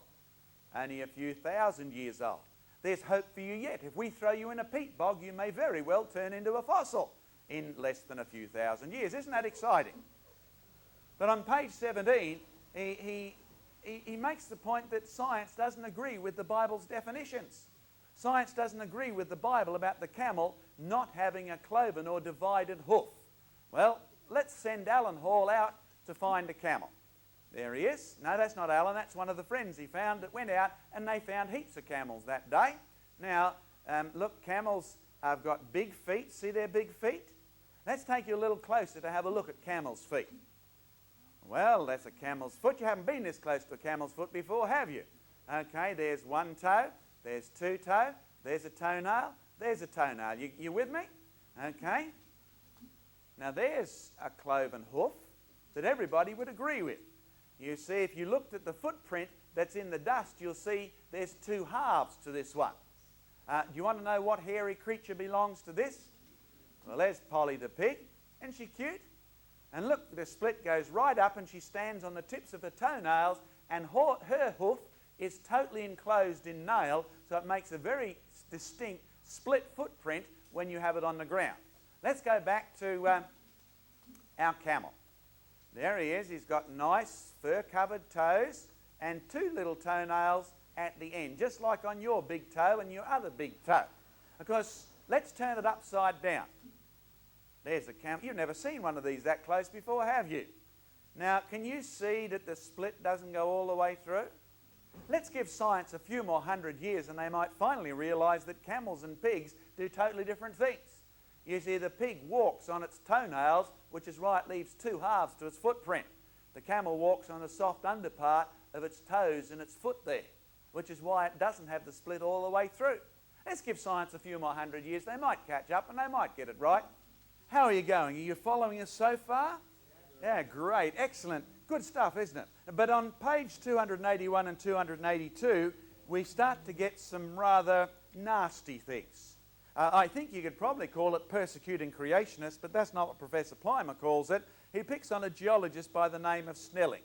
Only a few thousand years old. There's hope for you yet. If we throw you in a peat bog, you may very well turn into a fossil in less than a few thousand years. Isn't that exciting? But on page 17, he makes the point that science doesn't agree with the Bible's definitions. Science doesn't agree with the Bible about the camel not having a cloven or divided hoof. Well, let's send Alan Hall out to find a camel. There he is. No, that's not Alan. That's one of the friends he found that went out, and they found heaps of camels that day. Now, look, camels have got big feet. See their big feet? Let's take you a little closer to have a look at camel's feet. Well, that's a camel's foot. You haven't been this close to a camel's foot before, have you? Okay, there's one toe, there's two toe, there's a toenail, there's a toenail. You with me? Okay. Now there's a cloven hoof that everybody would agree with. You see, if you looked at the footprint that's in the dust, you'll see there's two halves to this one. Do you want to know what hairy creature belongs to this? Well, there's Polly the pig. Isn't she cute? And look, the split goes right up and she stands on the tips of her toenails, and her hoof is totally enclosed in nail, so it makes a very distinct split footprint when you have it on the ground. Let's go back to our camel. There he is. He's got nice fur-covered toes and two little toenails at the end, just like on your big toe and your other big toe. Of course, let's turn it upside down. There's a camel. You've never seen one of these that close before, have you? Now, can you see that the split doesn't go all the way through? Let's give science a few more 100 years and they might finally realise that camels and pigs do totally different things. You see, the pig walks on its toenails, which is why it leaves two halves to its footprint. The camel walks on the soft underpart of its toes and its foot there, which is why it doesn't have the split all the way through. Let's give science a few more 100 years. They might catch up and they might get it right. How are you going? Are you following us so far? Yeah, great. Excellent. Good stuff, isn't it? But on page 281 and 282, we start to get some rather nasty things. I think you could probably call it persecuting creationists, but that's not what Professor Plimer calls it. He picks on a geologist by the name of Snelling.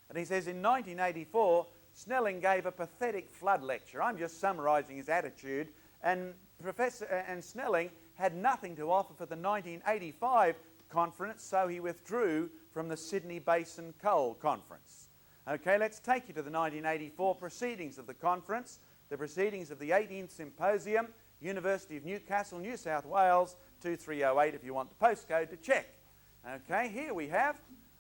And he says in 1984, Snelling gave a pathetic flood lecture. I'm just summarising his attitude. And Snelling had nothing to offer for the 1985 conference, so he withdrew from the Sydney Basin Coal Conference. Okay, let's take you to the 1984 proceedings of the conference, the proceedings of the 18th Symposium, University of Newcastle, New South Wales, 2308 if you want the postcode to check. Okay, here we have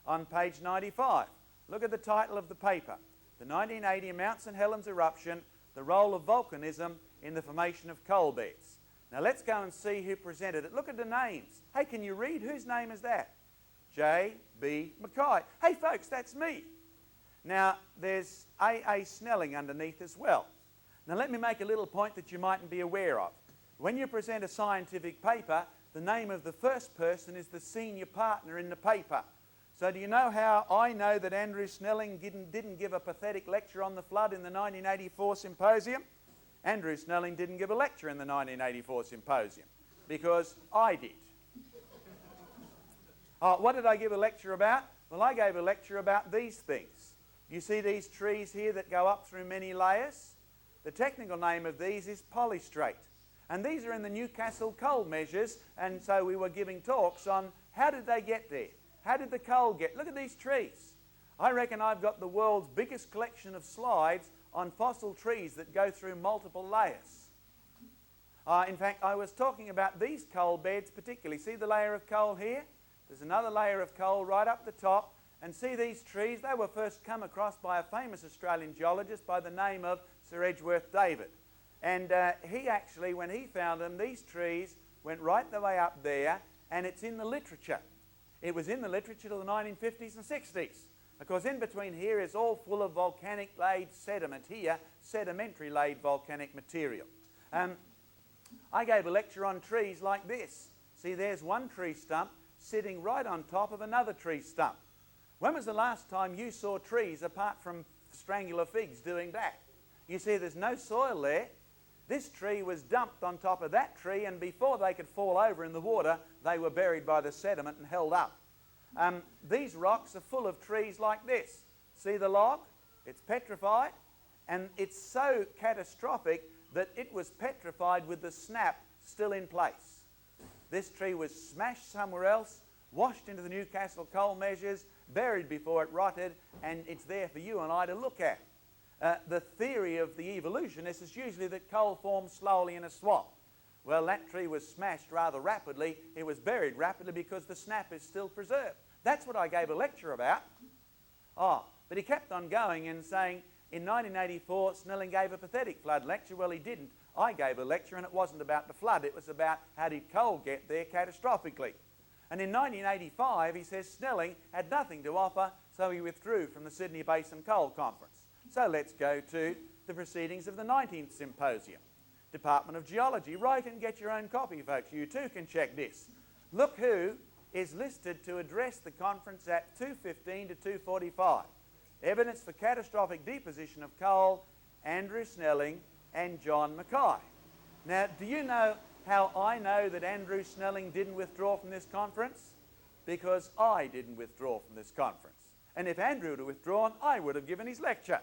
on page 95. Look at the title of the paper. The 1980 Mount St Helens eruption, the role of volcanism in the formation of coal beds. Now let's go and see who presented it. Look at the names. Hey, can you read? Whose name is that? J.B. Mackay. Hey folks, that's me. Now there's A.A. Snelling underneath as well. Now let me make a little point that you mightn't be aware of. When you present a scientific paper, the name of the first person is the senior partner in the paper. So do you know how I know that Andrew Snelling didn't give a pathetic lecture on the flood in the 1984 symposium? Andrew Snelling didn't give a lecture in the 1984 symposium because I did. What did I give a lecture about? Well, I gave a lecture about these things. You see these trees here that go up through many layers? The technical name of these is polystrate. And these are in the Newcastle coal measures, and so we were giving talks on how did they get there? How did the coal get? Look at these trees. I reckon I've got the world's biggest collection of slides on fossil trees that go through multiple layers. In fact, I was talking about these coal beds particularly. See the layer of coal here? There's another layer of coal right up the top. And see these trees? They were first come across by a famous Australian geologist by the name of Sir Edgeworth David. And he actually, when he found them, these trees went right the way up there, and it's in the literature. It was in the literature till the 1950s and 60s. Of course, in between here is all full of volcanic laid sediment here, sedimentary laid volcanic material. I gave a lecture on trees like this. See, there's one tree stump sitting right on top of another tree stump. When was the last time you saw trees apart from strangular figs doing that? You see, there's no soil there. This tree was dumped on top of that tree, and before they could fall over in the water, they were buried by the sediment and held up. These rocks are full of trees like this. See the log? It's petrified, and it's so catastrophic that it was petrified with the snap still in place. This tree was smashed somewhere else, washed into the Newcastle coal measures, buried before it rotted, and it's there for you and I to look at. The theory of the evolutionists is usually that coal forms slowly in a swamp. Well, that tree was smashed rather rapidly. It was buried rapidly because the snap is still preserved. That's what I gave a lecture about. But he kept on going and saying, in 1984, Snelling gave a pathetic flood lecture. Well, he didn't. I gave a lecture, and it wasn't about the flood. It was about how did coal get there catastrophically. And in 1985, he says Snelling had nothing to offer, so he withdrew from the Sydney Basin Coal Conference. So let's go to the proceedings of the 19th Symposium. Department of Geology. Write and get your own copy, folks. You too can check this. Look who is listed to address the conference at 2:15 to 2:45. Evidence for catastrophic deposition of coal, Andrew Snelling and John Mackay. Now, do you know how I know that Andrew Snelling didn't withdraw from this conference? Because I didn't withdraw from this conference. And if Andrew would have withdrawn, I would have given his lecture.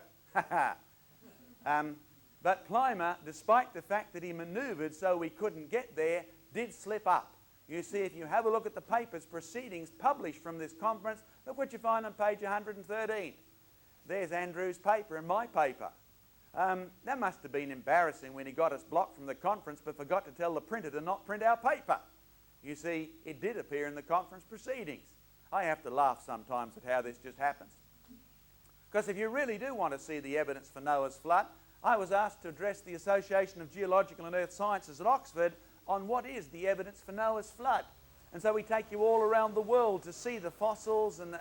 But Clymer, despite the fact that he manoeuvred so we couldn't get there, did slip up. You see, if you have a look at the papers, proceedings published from this conference, look what you find on page 113. There's Andrew's paper and my paper. That must have been embarrassing when he got us blocked from the conference but forgot to tell the printer to not print our paper. You see, it did appear in the conference proceedings. I have to laugh sometimes at how this just happens. Because if you really do want to see the evidence for Noah's flood, I was asked to address the Association of Geological and Earth Sciences at Oxford on what is the evidence for Noah's flood. And so we take you all around the world to see the fossils and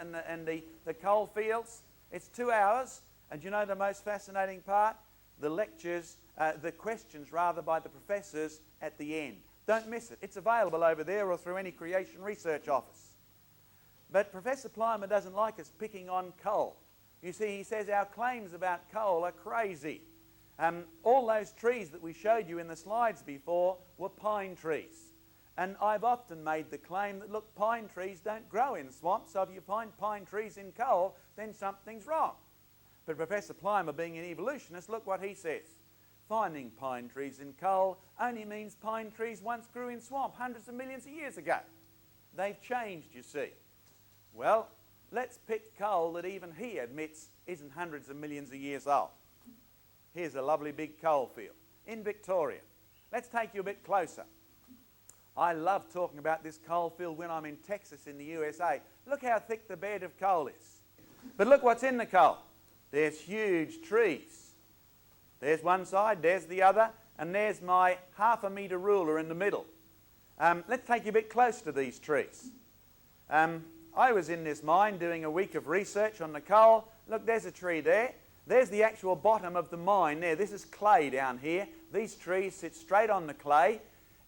the coal fields. It's 2 hours, and you know the most fascinating part? The lectures, the questions rather, by the professors at the end. Don't miss it. It's available over there or through any creation research office. But Professor Clymer doesn't like us picking on coal. You see, he says our claims about coal are crazy. All those trees that we showed you in the slides before were pine trees. And I've often made the claim that, look, pine trees don't grow in swamps, so if you find pine trees in coal, then something's wrong. But Professor Clymer, being an evolutionist, look what he says. Finding pine trees in coal only means pine trees once grew in swamp hundreds of millions of years ago. They've changed, you see. Well, let's pick coal that even he admits isn't hundreds of millions of years old. Here's a lovely big coal field in Victoria. Let's take you a bit closer. I love talking about this coal field when I'm in Texas in the USA. Look how thick the bed of coal is. But look what's in the coal. There's huge trees. There's one side, there's the other, and there's my half-a-metre ruler in the middle. Let's take you a bit close to these trees. I was in this mine doing a week of research on the coal. Look, there's a tree there. There's the actual bottom of the mine there. This is clay down here. These trees sit straight on the clay.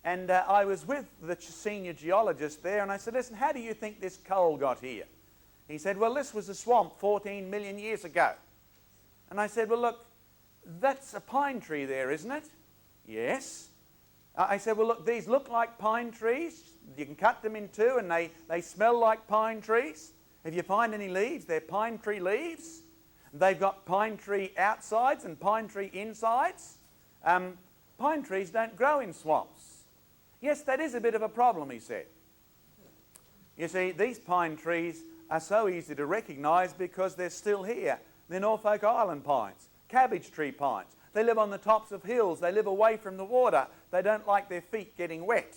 And I was with the senior geologist there, and I said, listen, how do you think this coal got here? He said, well, this was a swamp 14 million years ago. And I said, well, look, that's a pine tree there, isn't it? Yes. I said, well, look, these look like pine trees. You can cut them in two, and they smell like pine trees. If you find any leaves, they're pine tree leaves. They've got pine tree outsides and pine tree insides. Pine trees don't grow in swamps. Yes, that is a bit of a problem, he said. You see, these pine trees are so easy to recognise because they're still here. They're Norfolk Island pines, cabbage tree pines. They live on the tops of hills. They live away from the water. They don't like their feet getting wet.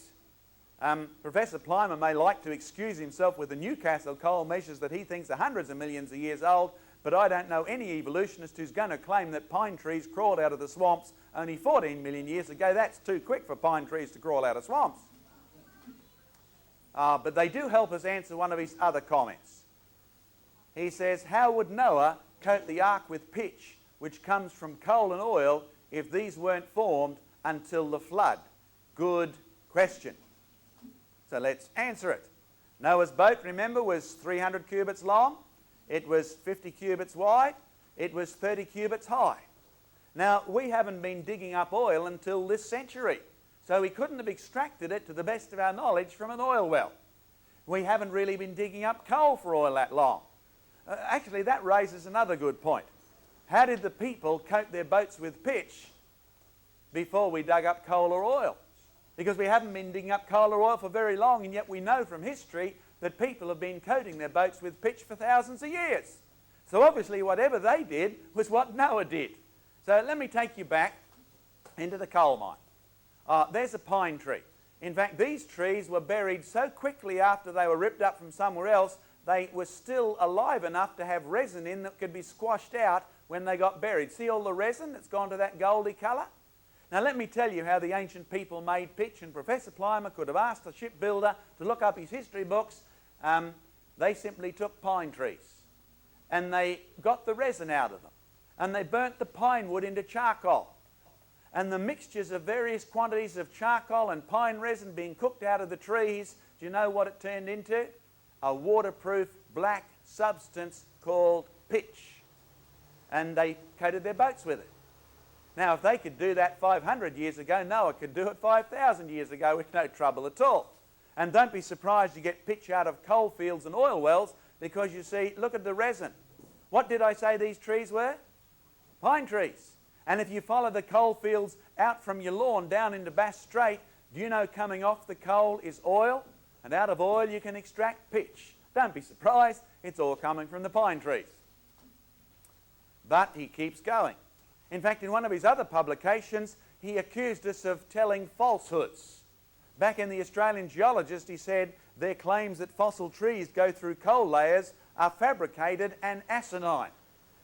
Professor Clymer may like to excuse himself with the Newcastle coal measures that he thinks are hundreds of millions of years old, but I don't know any evolutionist who's going to claim that pine trees crawled out of the swamps only 14 million years ago. That's too quick for pine trees to crawl out of swamps. But they do help us answer one of his other comments. He says, how would Noah coat the ark with pitch, which comes from coal and oil, if these weren't formed until the flood? Good question. So let's answer it. Noah's boat, remember, was 300 cubits long. It was 50 cubits wide. It was 30 cubits high. Now, we haven't been digging up oil until this century, so we couldn't have extracted it, to the best of our knowledge, from an oil well. We haven't really been digging up coal for oil that long. Actually, that raises another good point. How did the people coat their boats with pitch before we dug up coal or oil? Because we haven't been digging up coal or oil for very long, and yet we know from history that people have been coating their boats with pitch for thousands of years. So obviously whatever they did was what Noah did. So let me take you back into the coal mine. There's a pine tree. In fact, these trees were buried so quickly after they were ripped up from somewhere else, they were still alive enough to have resin in that could be squashed out when they got buried. See all the resin that's gone to that goldy colour? Now let me tell you how the ancient people made pitch, and Professor Plimer could have asked a shipbuilder to look up his history books. They simply took pine trees and they got the resin out of them, and they burnt the pine wood into charcoal. And the mixtures of various quantities of charcoal and pine resin being cooked out of the trees, do you know what it turned into? A waterproof black substance called pitch. And they coated their boats with it. Now, if they could do that 500 years ago, Noah could do it 5,000 years ago with no trouble at all. And don't be surprised you get pitch out of coal fields and oil wells, because you see, look at the resin. What did I say these trees were? Pine trees. And if you follow the coal fields out from your lawn down into Bass Strait, do you know coming off the coal is oil? And out of oil you can extract pitch. Don't be surprised, it's all coming from the pine trees. But he keeps going. In fact, in one of his other publications, he accused us of telling falsehoods. Back in the Australian Geologist, he said their claims that fossil trees go through coal layers are fabricated and asinine.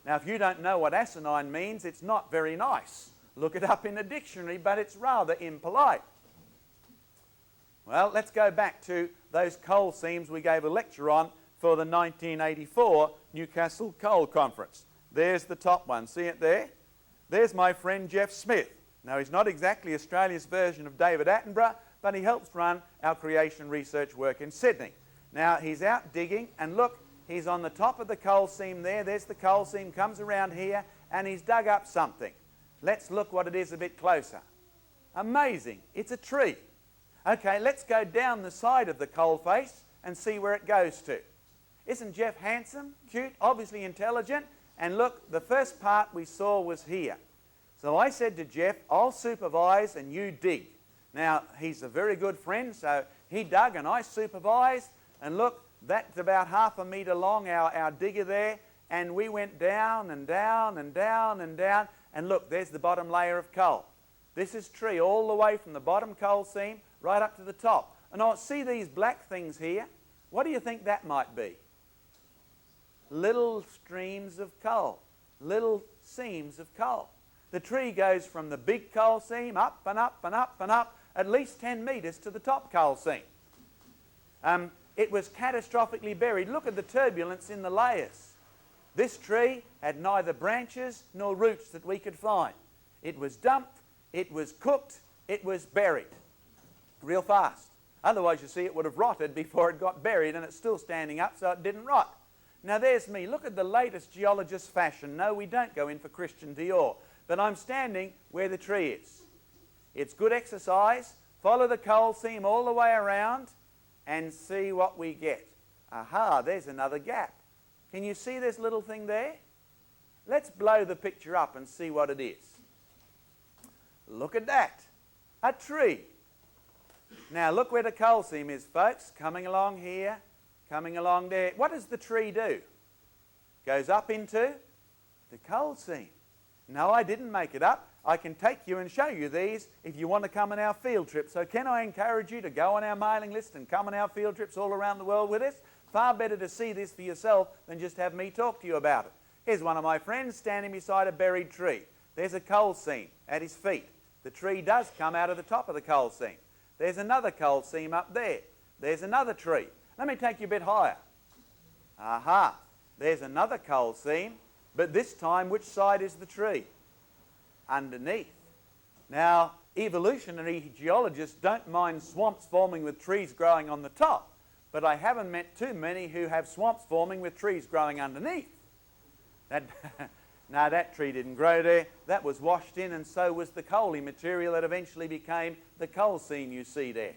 Now, if you don't know what asinine means, it's not very nice. Look it up in a dictionary, but it's rather impolite. Well, let's go back to those coal seams we gave a lecture on for the 1984 Newcastle Coal Conference. There's the top one. See it there? There's my friend Jeff Smith. Now, he's not exactly Australia's version of David Attenborough, but he helps run our creation research work in Sydney. Now, he's out digging, and look, he's on the top of the coal seam there. There's the coal seam, comes around here, and he's dug up something. Let's look what it is a bit closer. Amazing. It's a tree. Okay, let's go down the side of the coal face and see where it goes to. Isn't Jeff handsome, cute, obviously intelligent? And look, the first part we saw was here. So I said to Jeff, I'll supervise and you dig. Now, he's a very good friend, so he dug and I supervised. And look, that's about 1/2 metre long, our digger there. And we went down and down and down and down. And look, there's the bottom layer of coal. This is tree all the way from the bottom coal seam right up to the top. And I see these black things here. What do you think that might be? Little streams of coal, little seams of coal. The tree goes from the big coal seam up and up and up and up, at least 10 metres to the top coal seam. It was catastrophically buried. Look at the turbulence in the layers. This tree had neither branches nor roots that we could find. It was dumped, it was cooked, it was buried real fast. Otherwise, you see, it would have rotted before it got buried, and it's still standing up, so it didn't rot. Now there's me. Look at the latest geologist fashion. No, we don't go in for Christian Dior. But I'm standing where the tree is. It's good exercise. Follow the coal seam all the way around and see what we get. Aha, there's another gap. Can you see this little thing there? Let's blow the picture up and see what it is. Look at that. A tree. Now look where the coal seam is, folks. Coming along here. Coming along there. What does the tree do? Goes up into the coal seam. No, I didn't make it up. I can take you and show you these if you want to come on our field trip. So can I encourage you to go on our mailing list and come on our field trips all around the world with us? Far better to see this for yourself than just have me talk to you about it. Here's one of my friends standing beside a buried tree. There's a coal seam at his feet. The tree does come out of the top of the coal seam. There's another coal seam up there. There's another tree. Let me take you a bit higher. Aha. There's another coal seam, but this time which side is the tree? Underneath. Now, evolutionary geologists don't mind swamps forming with trees growing on the top, but I haven't met too many who have swamps forming with trees growing underneath. No, that tree didn't grow there. That was washed in, and so was the coaly material that eventually became the coal seam you see there.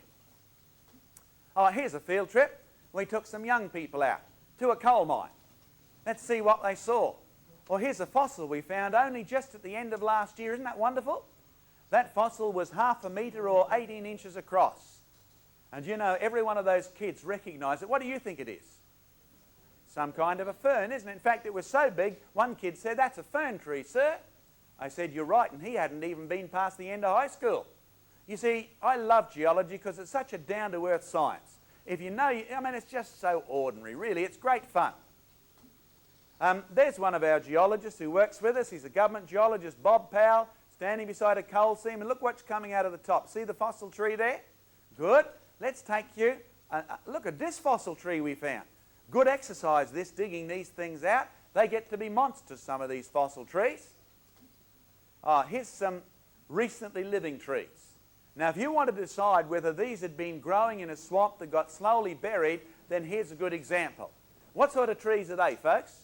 Oh, here's a field trip. We took some young people out to a coal mine. Let's see what they saw. Well, here's a fossil we found only just at the end of last year. Isn't that wonderful? That fossil was 1/2 metre or 18 inches across. And you know, every one of those kids recognised it. What do you think it is? Some kind of a fern, isn't it? In fact, it was so big, one kid said, "That's a fern tree, sir." I said, "You're right," and he hadn't even been past the end of high school. You see, I love geology because it's such a down-to-earth science. If you know, I mean, it's just so ordinary, really. It's great fun. There's one of our geologists who works with us. He's a government geologist, Bob Powell, standing beside a coal seam, and look what's coming out of the top. See the fossil tree there? Good. Let's take you, look at this fossil tree we found. Good exercise, this, digging these things out. They get to be monsters, some of these fossil trees. Here's some recently living trees. Now, if you want to decide whether these had been growing in a swamp that got slowly buried, then here's a good example. What sort of trees are they, folks?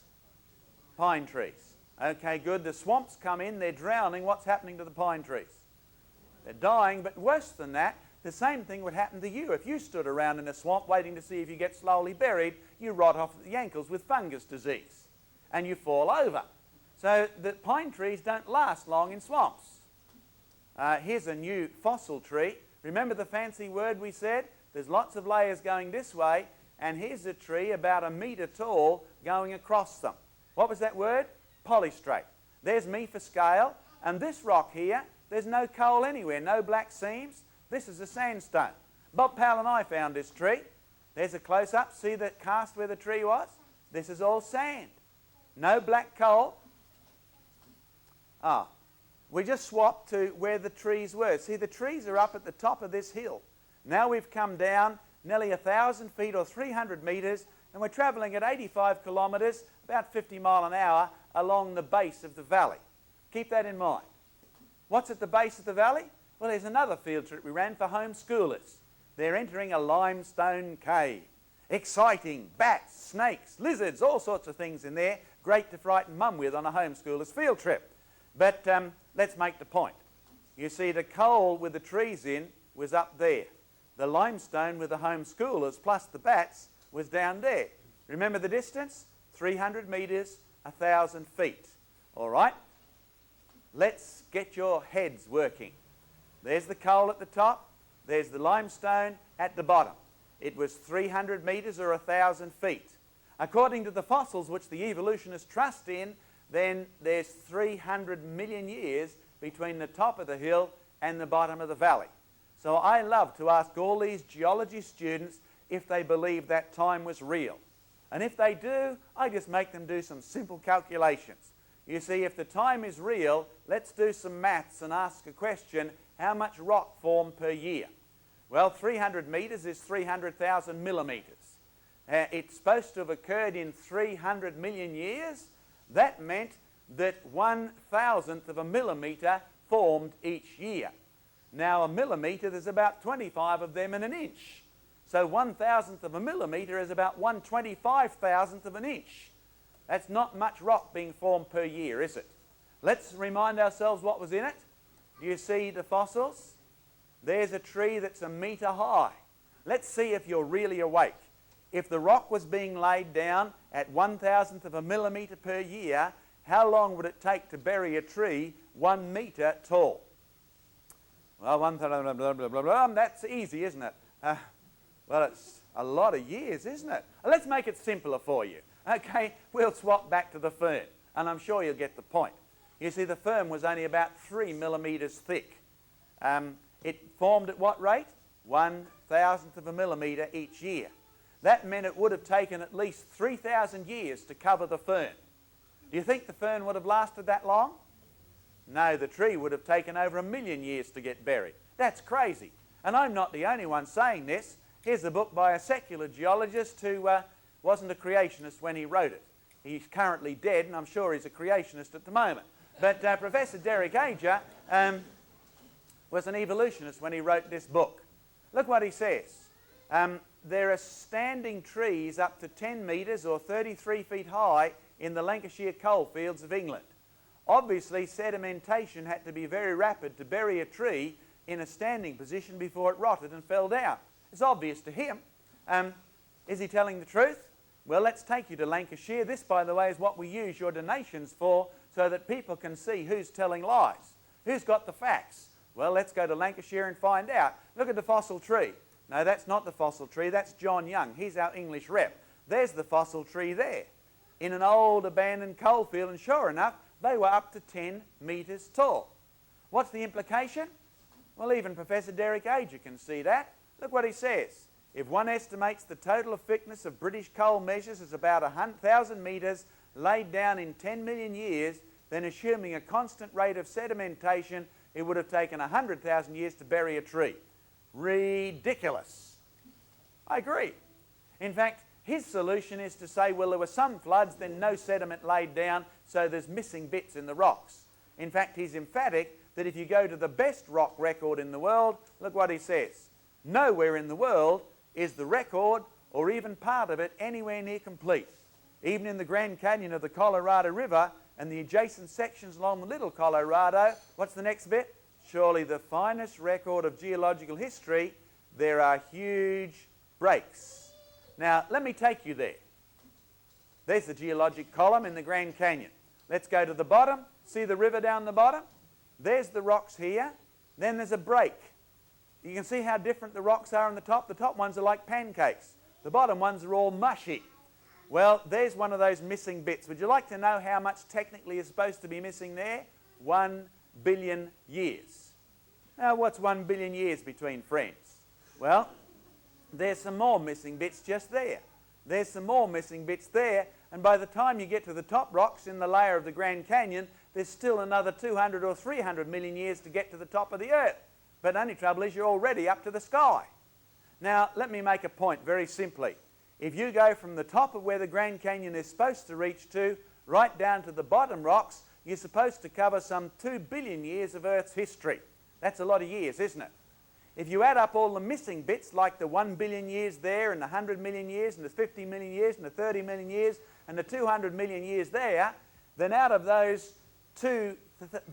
Pine trees. Okay, good. The swamps come in, they're drowning. What's happening to the pine trees? They're dying, but worse than that, the same thing would happen to you. If you stood around in a swamp waiting to see if you get slowly buried, you rot off at the ankles with fungus disease and you fall over. So the pine trees don't last long in swamps. Here's a new fossil tree. Remember the fancy word we said? There's lots of layers going this way, and here's a tree about 1 metre tall going across them. What was that word? Polystrate. There's me for scale, and this rock here, there's no coal anywhere, no black seams. This is a sandstone. Bob Powell and I found this tree. There's a close-up. See the cast where the tree was? This is all sand. No black coal. We just swapped to where the trees were. See, the trees are up at the top of this hill. Now we've come down nearly 1,000 feet or 300 metres, and we're travelling at 85 kilometres, about 50 miles an hour, along the base of the valley. Keep that in mind. What's at the base of the valley? Well, there's another field trip we ran for homeschoolers. They're entering a limestone cave. Exciting. Bats, snakes, lizards, all sorts of things in there. Great to frighten mum with on a homeschooler's field trip. But let's make the point. You see, the coal with the trees in was up there. The limestone with the homeschoolers plus the bats was down there. Remember the distance? 300 metres, 1,000 feet. All right? Let's get your heads working. There's the coal at the top. There's the limestone at the bottom. It was 300 metres or 1,000 feet. According to the fossils which the evolutionists trust in, then there's 300 million years between the top of the hill and the bottom of the valley. So I love to ask all these geology students if they believe that time was real. And if they do, I just make them do some simple calculations. You see, if the time is real, let's do some maths and ask a question: how much rock formed per year? Well, 300 metres is 300,000 millimetres. It's supposed to have occurred in 300 million years. That meant that 1,000th of a millimetre formed each year. Now, a millimetre, there's about 25 of them in an inch. So 1,000th of a millimetre is about 1/25,000th of an inch. That's not much rock being formed per year, is it? Let's remind ourselves what was in it. Do you see the fossils? There's a tree that's 1 metre high. Let's see if you're really awake. If the rock was being laid down at 1,000th of a millimetre per year, how long would it take to bury a tree 1 metre tall? Well, that's easy, isn't it? Well, it's a lot of years, isn't it? Let's make it simpler for you. Okay, we'll swap back to the fern, and I'm sure you'll get the point. You see, the fern was only about 3 millimetres thick. It formed at what rate? 1,000th of a millimetre each year. That meant it would have taken at least 3,000 years to cover the fern. Do you think the fern would have lasted that long? No, the tree would have taken over 1 million years to get buried. That's crazy. And I'm not the only one saying this. Here's a book by a secular geologist who wasn't a creationist when he wrote it. He's currently dead, and I'm sure he's a creationist at the moment. But Professor Derek Ager was an evolutionist when he wrote this book. Look what he says. There are standing trees up to 10 metres or 33 feet high in the Lancashire coalfields of England. Obviously, sedimentation had to be very rapid to bury a tree in a standing position before it rotted and fell down. It's obvious to him. Is he telling the truth? Well, let's take you to Lancashire. This, by the way, is what we use your donations for, so that people can see who's telling lies. Who's got the facts? Well, let's go to Lancashire and find out. Look at the fossil tree. No, that's not the fossil tree. That's John Young. He's our English rep. There's the fossil tree there in an old abandoned coalfield, and sure enough, they were up to 10 metres tall. What's the implication? Well, even Professor Derek Ager can see that. Look what he says. If one estimates the total thickness of British coal measures as about 1,000 metres laid down in 10 million years, then assuming a constant rate of sedimentation, it would have taken 100,000 years to bury a tree. Ridiculous. I agree. In fact, his solution is to say, well, there were some floods, then no sediment laid down, so there's missing bits in the rocks. In fact, he's emphatic that if you go to the best rock record in the world, look what he says. Nowhere in the world is the record, or even part of it, anywhere near complete. Even in the Grand Canyon of the Colorado River and the adjacent sections along the Little Colorado, what's the next bit? Surely the finest record of geological history, there are huge breaks. Now, let me take you there. There's the geologic column in the Grand Canyon. Let's go to the bottom. See the river down the bottom? There's the rocks here. Then there's a break. You can see how different the rocks are on the top. The top ones are like pancakes. The bottom ones are all mushy. Well, there's one of those missing bits. Would you like to know how much technically is supposed to be missing there? 1 billion years. Now, what's 1 billion years between friends? Well, there's some more missing bits just there. There's some more missing bits there, and by the time you get to the top rocks in the layer of the Grand Canyon, there's still another 200 or 300 million years to get to the top of the Earth. But the only trouble is you're already up to the sky. Now, let me make a point very simply. If you go from the top of where the Grand Canyon is supposed to reach to, right down to the bottom rocks, you're supposed to cover some 2 billion years of Earth's history. That's a lot of years, isn't it? If you add up all the missing bits, like the 1 billion years there, and the 100 million years, and the 50 million years, and the 30 million years, and the 200 million years there, then out of those 2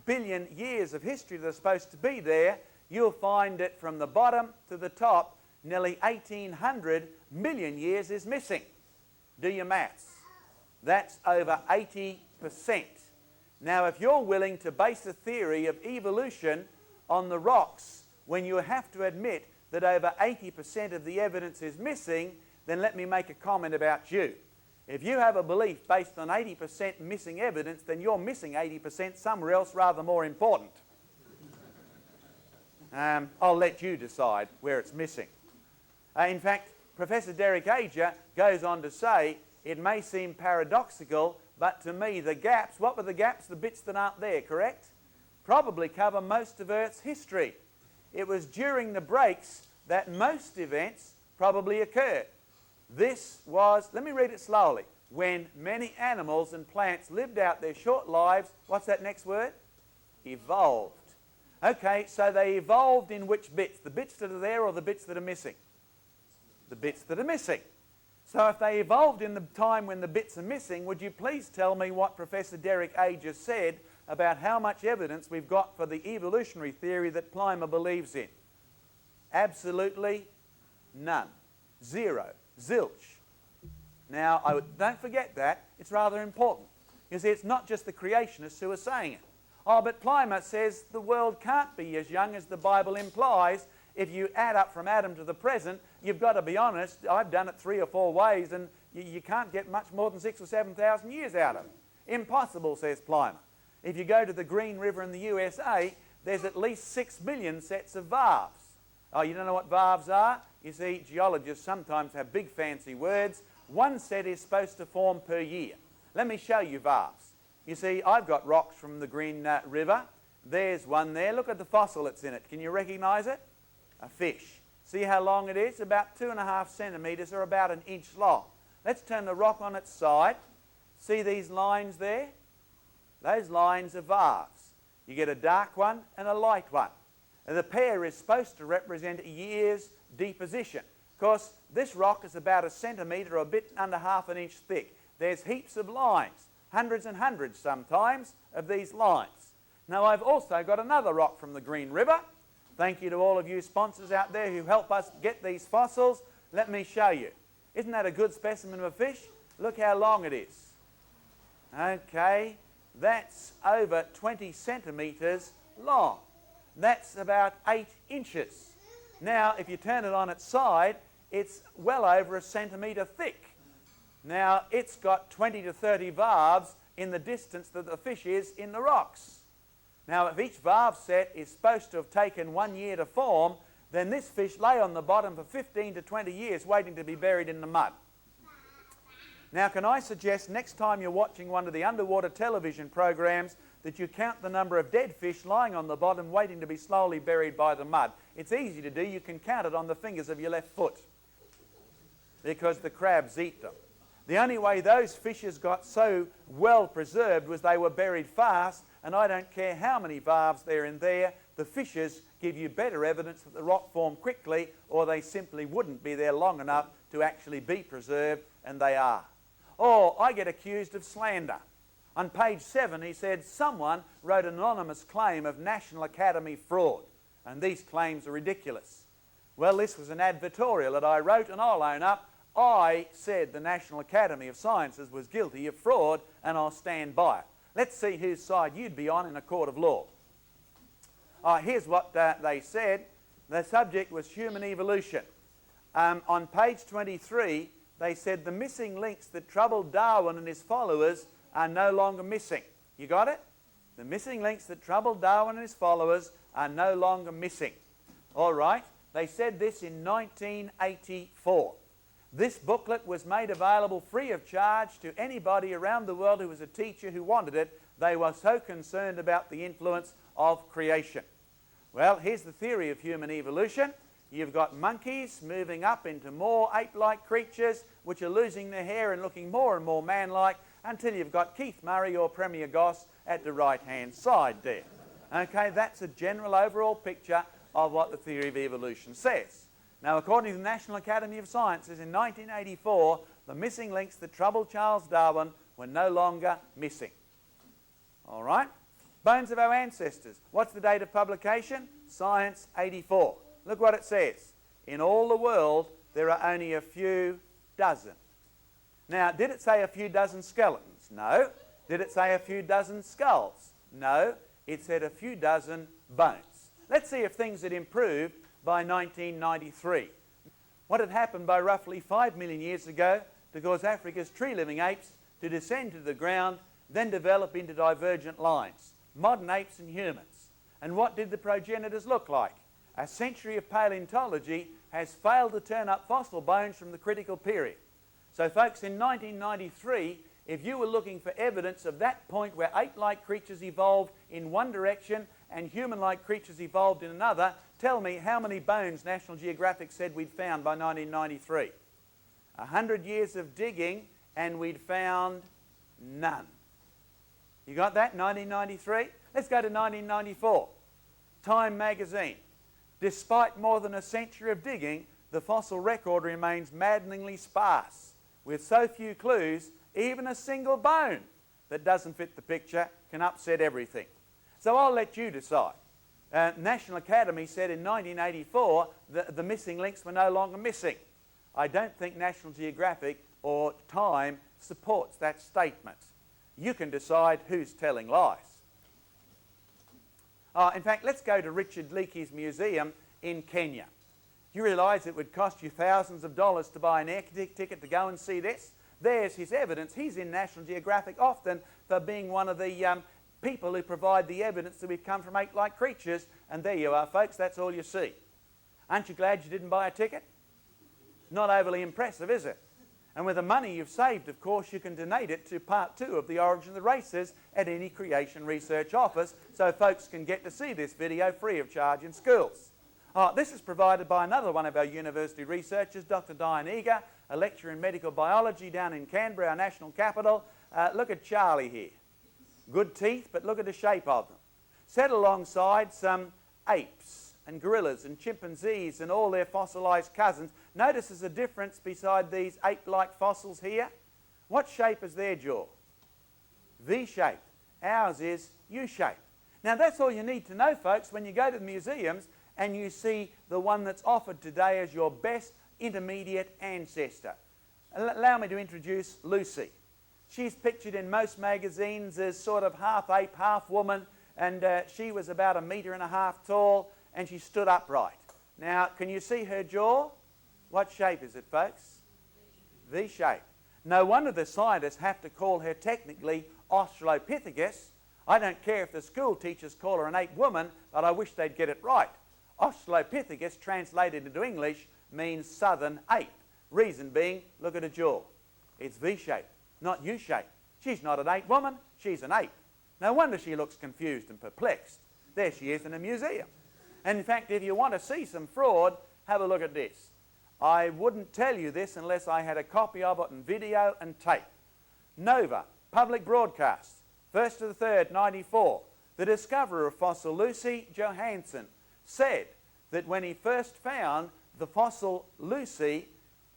billion years of history that are supposed to be there, you'll find that from the bottom to the top, nearly 1,800 million years is missing. Do your maths. That's over 80%. Now, if you're willing to base a theory of evolution on the rocks, when you have to admit that over 80% of the evidence is missing, then let me make a comment about you. If you have a belief based on 80% missing evidence, then you're missing 80% somewhere else rather more important. I'll let you decide where it's missing. In fact, Professor Derek Ager goes on to say, it may seem paradoxical, but to me the gaps, what were the gaps? The bits that aren't there, correct? Probably cover most of Earth's history. It was during the breaks that most events probably occurred. This was, let me read it slowly, when many animals and plants lived out their short lives. What's that next word? Evolved. Okay, so they evolved in which bits? The bits that are there or the bits that are missing? The bits that are missing. So if they evolved in the time when the bits are missing, would you please tell me what Professor Derek Ager said about how much evidence we've got for the evolutionary theory that Plimer believes in? Absolutely none. Zero. Zilch. Now, don't forget that. It's rather important. You see, it's not just the creationists who are saying it. Oh, but Plimer says the world can't be as young as the Bible implies. If you add up from Adam to the present, you've got to be honest. I've done it 3 or 4 ways, and you can't get much more than 6,000 or 7,000 years out of it. Impossible, says Plimer. If you go to the Green River in the USA, there's at least 6 million sets of varves. Oh, you don't know what varves are? You see, geologists sometimes have big fancy words. 1 set is supposed to form per year. Let me show you varves. You see, I've got rocks from the Green River. There's one there. Look at the fossil that's in it. Can you recognise it? A fish. See how long it is? About 2.5 centimetres or about 1 inch long. Let's turn the rock on its side. See these lines there? Those lines are varves. You get a dark one and a light one. And the pair is supposed to represent a year's deposition. Of course, this rock is about a centimetre or a bit under half an inch thick. There's heaps of lines, hundreds and hundreds sometimes of these lines. Now I've also got another rock from the Green River. Thank you to all of you sponsors out there who help us get these fossils. Let me show you. Isn't that a good specimen of a fish? Look how long it is. Okay, that's over 20 centimetres long. That's about 8 inches. Now, if you turn it on its side, it's well over a centimetre thick. Now, it's got 20 to 30 valves in the distance that the fish is in the rocks. Now, if each valve set is supposed to have taken 1 year to form, then this fish lay on the bottom for 15 to 20 years waiting to be buried in the mud. Now, can I suggest next time you're watching one of the underwater television programs that you count the number of dead fish lying on the bottom waiting to be slowly buried by the mud? It's easy to do. You can count it on the fingers of your left foot because the crabs eat them. The only way those fishes got so well preserved was they were buried fast, and I don't care how many valves there are in there, the fishes give you better evidence that the rock formed quickly, or they simply wouldn't be there long enough to actually be preserved, and they are. Or I get accused of slander. On page 7 he said someone wrote an anonymous claim of National Academy fraud, and these claims are ridiculous. Well, this was an advertorial that I wrote, and I'll own up. I said the National Academy of Sciences was guilty of fraud, and I'll stand by it. Let's see whose side you'd be on in a court of law. Here's what they said. The subject was human evolution. On page 23, they said the missing links that troubled Darwin and his followers are no longer missing. You got it? The missing links that troubled Darwin and his followers are no longer missing. All right. They said this in 1984. This booklet was made available free of charge to anybody around the world who was a teacher who wanted it. They were so concerned about the influence of creation. Well, here's the theory of human evolution. You've got monkeys moving up into more ape-like creatures which are losing their hair and looking more and more man-like until you've got Keith Murray or Premier Goss at the right-hand side there. Okay, that's a general overall picture of what the theory of evolution says. Now, according to the National Academy of Sciences, in 1984, the missing links that troubled Charles Darwin were no longer missing. All right? Bones of our ancestors. What's the date of publication? Science 84. Look what it says. In all the world, there are only a few dozen. Now, did it say a few dozen skeletons? No. Did it say a few dozen skulls? No. It said a few dozen bones. Let's see if things had improved by 1993. What had happened by roughly 5 million years ago to cause Africa's tree-living apes to descend to the ground, then develop into divergent lines, modern apes and humans. And what did the progenitors look like? A century of paleontology has failed to turn up fossil bones from the critical period. So folks, in 1993, if you were looking for evidence of that point where ape-like creatures evolved in one direction and human-like creatures evolved in another, tell me how many bones National Geographic said we'd found by 1993. 100 years of digging and we'd found none. You got that? 1993? Let's go to 1994. Time magazine. Despite more than a century of digging, the fossil record remains maddeningly sparse. With so few clues, even a single bone that doesn't fit the picture can upset everything. So I'll let you decide. National Academy said in 1984 that the missing links were no longer missing. I don't think National Geographic or Time supports that statement. You can decide who's telling lies. In fact, let's go to Richard Leakey's museum in Kenya. Do you realise it would cost you thousands of dollars to buy an air ticket to go and see this? There's his evidence. He's in National Geographic often for being one of the people who provide the evidence that we've come from ape-like creatures. And there you are, folks. That's all you see. Aren't you glad you didn't buy a ticket? Not overly impressive, is it? And with the money you've saved, of course, you can donate it to Part 2 of The Origin of the Races at any Creation Research office, so folks can get to see this video free of charge in schools. This is provided by another one of our university researchers, Dr. Diane Eager, a lecturer in medical biology down in Canberra, our national capital. Look at Charlie here. Good teeth, but look at the shape of them. Set alongside some apes and gorillas and chimpanzees and all their fossilized cousins. Notice there's a difference beside these ape-like fossils here. What shape is their jaw? V-shape. Ours is U-shape. Now that's all you need to know, folks, when you go to the museums and you see the one that's offered today as your best intermediate ancestor. Allow me to introduce Lucy. She's pictured in most magazines as sort of half ape, half woman, and she was about 1.5 meters tall, and she stood upright. Now, can you see her jaw? What shape is it, folks? V-shape. No wonder the scientists have to call her technically Australopithecus. I don't care if the school teachers call her an ape woman, but I wish they'd get it right. Australopithecus, translated into English, means southern ape. Reason being, look at her jaw. It's V-shaped, not U-shaped. She's not an ape woman, she's an ape. No wonder she looks confused and perplexed. There she is in a museum. And in fact, if you want to see some fraud, have a look at this. I wouldn't tell you this unless I had a copy of it in video and tape. Nova, public broadcast, 1st to the 3rd, 94. The discoverer of fossil Lucy Johansen said that when he first found the fossil Lucy,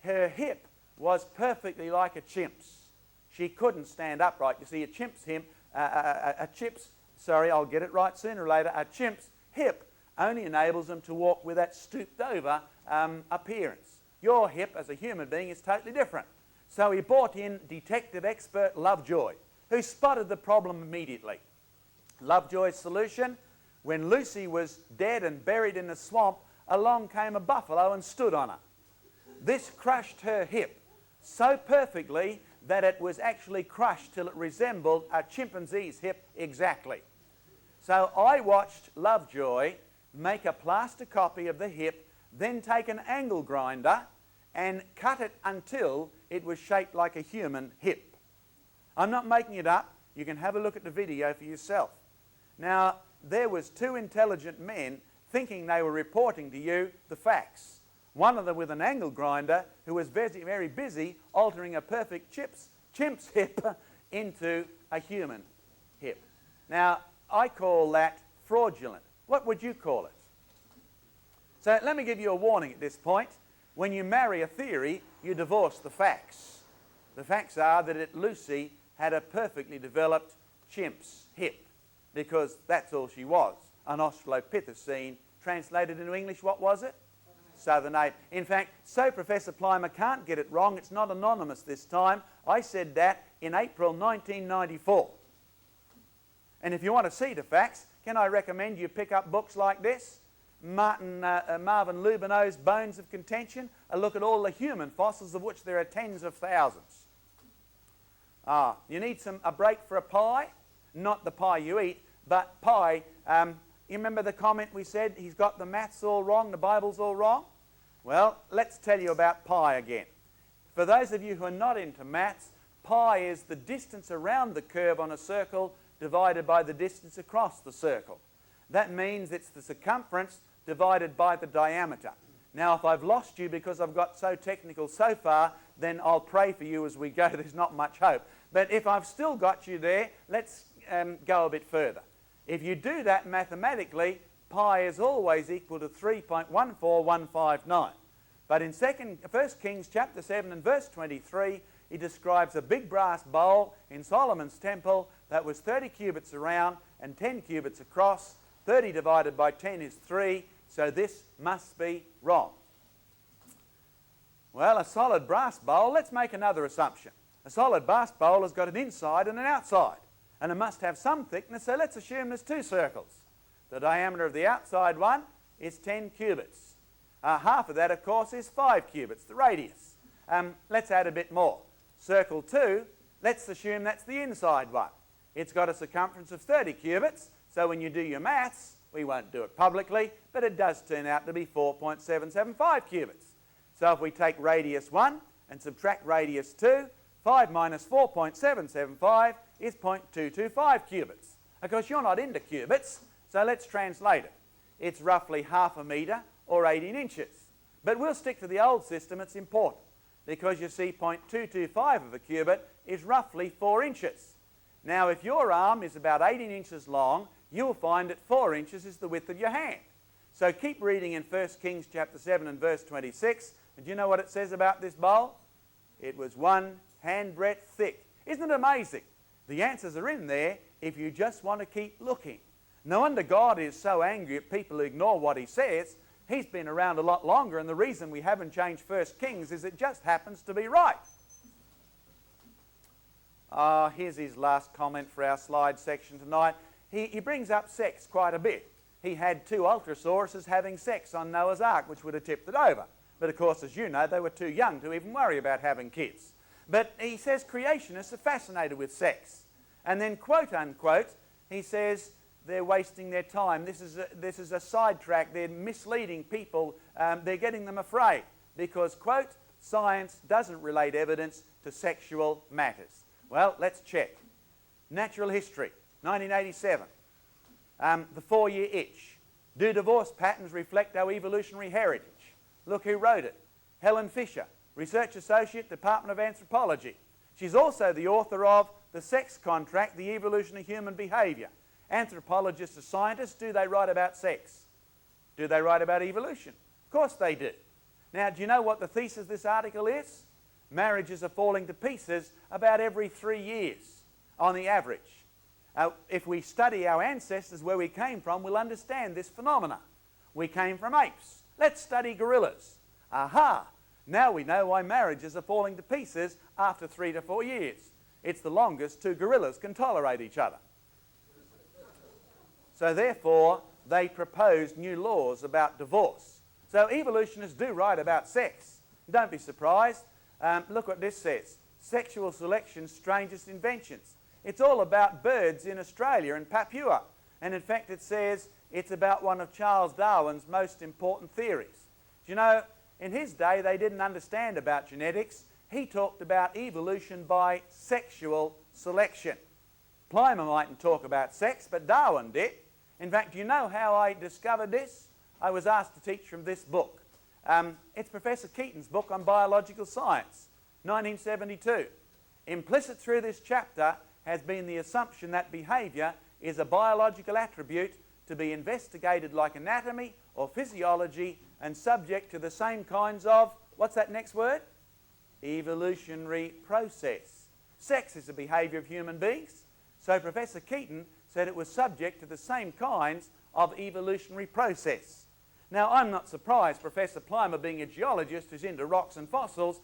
her hip was perfectly like a chimp's. She couldn't stand upright. You see, a chimp's hip only enables them to walk with that stooped over appearance. Your hip as a human being is totally different. So he brought in detective expert Lovejoy, who spotted the problem immediately. Lovejoy's solution: when Lucy was dead and buried in the swamp, along came a buffalo and stood on her. This crushed her hip so perfectly that it was actually crushed till it resembled a chimpanzee's hip exactly. So I watched Lovejoy make a plaster copy of the hip, then take an angle grinder and cut it until it was shaped like a human hip. I'm not making it up. You can have a look at the video for yourself. Now, there was 2 intelligent men thinking they were reporting to you the facts. One of them with an angle grinder who was very, very busy altering a perfect chimp's hip into a human hip. Now, I call that fraudulent. What would you call it? So let me give you a warning at this point. When you marry a theory, you divorce the facts. The facts are that Lucy had a perfectly developed chimp's hip, because that's all she was, an Australopithecine. Translated into English, what was it? Southern ape. In fact, so Professor Plimer can't get it wrong. It's not anonymous this time. I said that in April 1994. And if you want to see the facts, can I recommend you pick up books like this? Marvin Lubinow's Bones of Contention. A look at all the human fossils, of which there are tens of thousands. You need a break for a pie? Not the pie you eat, but pie. You remember the comment we said, he's got the maths all wrong, the Bible's all wrong? Well, let's tell you about pi again. For those of you who are not into maths, pi is the distance around the curve on a circle divided by the distance across the circle. That means it's the circumference divided by the diameter. Now, if I've lost you because I've got so technical so far, then I'll pray for you as we go. There's not much hope. But if I've still got you there, let's go a bit further. If you do that mathematically, pi is always equal to 3.14159. But in 1 Kings chapter 7 and verse 23, he describes a big brass bowl in Solomon's temple that was 30 cubits around and 10 cubits across. 30 divided by 10 is 3, so this must be wrong. Well, a solid brass bowl, let's make another assumption. A solid brass bowl has got an inside and an outside, and it must have some thickness, so let's assume there's 2 circles. The diameter of the outside one is 10 cubits. Half of that, of course, is 5 cubits, the radius. Let's add a bit more. Circle 2, let's assume that's the inside one. It's got a circumference of 30 cubits, so when you do your maths, we won't do it publicly, but it does turn out to be 4.775 cubits. So if we take radius 1 and subtract radius 2, 5 minus 4.775 is 0.225 cubits. Of course, you're not into cubits, so let's translate it. It's roughly half a metre or 18 inches. But we'll stick to the old system. It's important because you see 0.225 of a cubit is roughly 4 inches. Now, if your arm is about 18 inches long, you'll find that 4 inches is the width of your hand. So keep reading in 1 Kings chapter 7 and verse 26. And do you know what it says about this bowl? It was 1 handbreadth thick. Isn't it amazing? The answers are in there if you just want to keep looking. No wonder God is so angry at people who ignore what he says. He's been around a lot longer, and the reason we haven't changed 1 Kings is it just happens to be right. Here's his last comment for our slide section tonight. He brings up sex quite a bit. He had 2 Ultrasauruses having sex on Noah's Ark, which would have tipped it over. But of course, as you know, they were too young to even worry about having kids. But he says creationists are fascinated with sex. And then, quote unquote, he says they're wasting their time. This is a sidetrack. They're misleading people. They're getting them afraid because, quote, science doesn't relate evidence to sexual matters. Well, let's check. Natural history, 1987. The 4-year itch. Do divorce patterns reflect our evolutionary heritage? Look who wrote it. Helen Fisher, Research Associate, Department of Anthropology. She's also the author of The Sex Contract, The Evolution of Human Behaviour. Anthropologists are scientists. Do they write about sex? Do they write about evolution? Of course they do. Now, do you know what the thesis of this article is? Marriages are falling to pieces about every 3 years on the average. If we study our ancestors, where we came from, we'll understand this phenomena. We came from apes. Let's study gorillas. Aha! Now we know why marriages are falling to pieces after 3 to 4 years. It's the longest 2 gorillas can tolerate each other. So therefore, they proposed new laws about divorce. So evolutionists do write about sex. Don't be surprised. Look what this says. Sexual selection's strangest inventions. It's all about birds in Australia and Papua. And in fact, it says it's about one of Charles Darwin's most important theories. Do you know, in his day, they didn't understand about genetics. He talked about evolution by sexual selection. Plimer mightn't talk about sex, but Darwin did. In fact, do you know how I discovered this? I was asked to teach from this book. It's Professor Keaton's book on biological science, 1972. Implicit through this chapter has been the assumption that behaviour is a biological attribute to be investigated like anatomy or physiology and subject to the same kinds of, what's that next word? Evolutionary process. Sex is the behaviour of human beings. So Professor Keaton said it was subject to the same kinds of evolutionary process. Now, I'm not surprised Professor Plimer, being a geologist who's into rocks and fossils,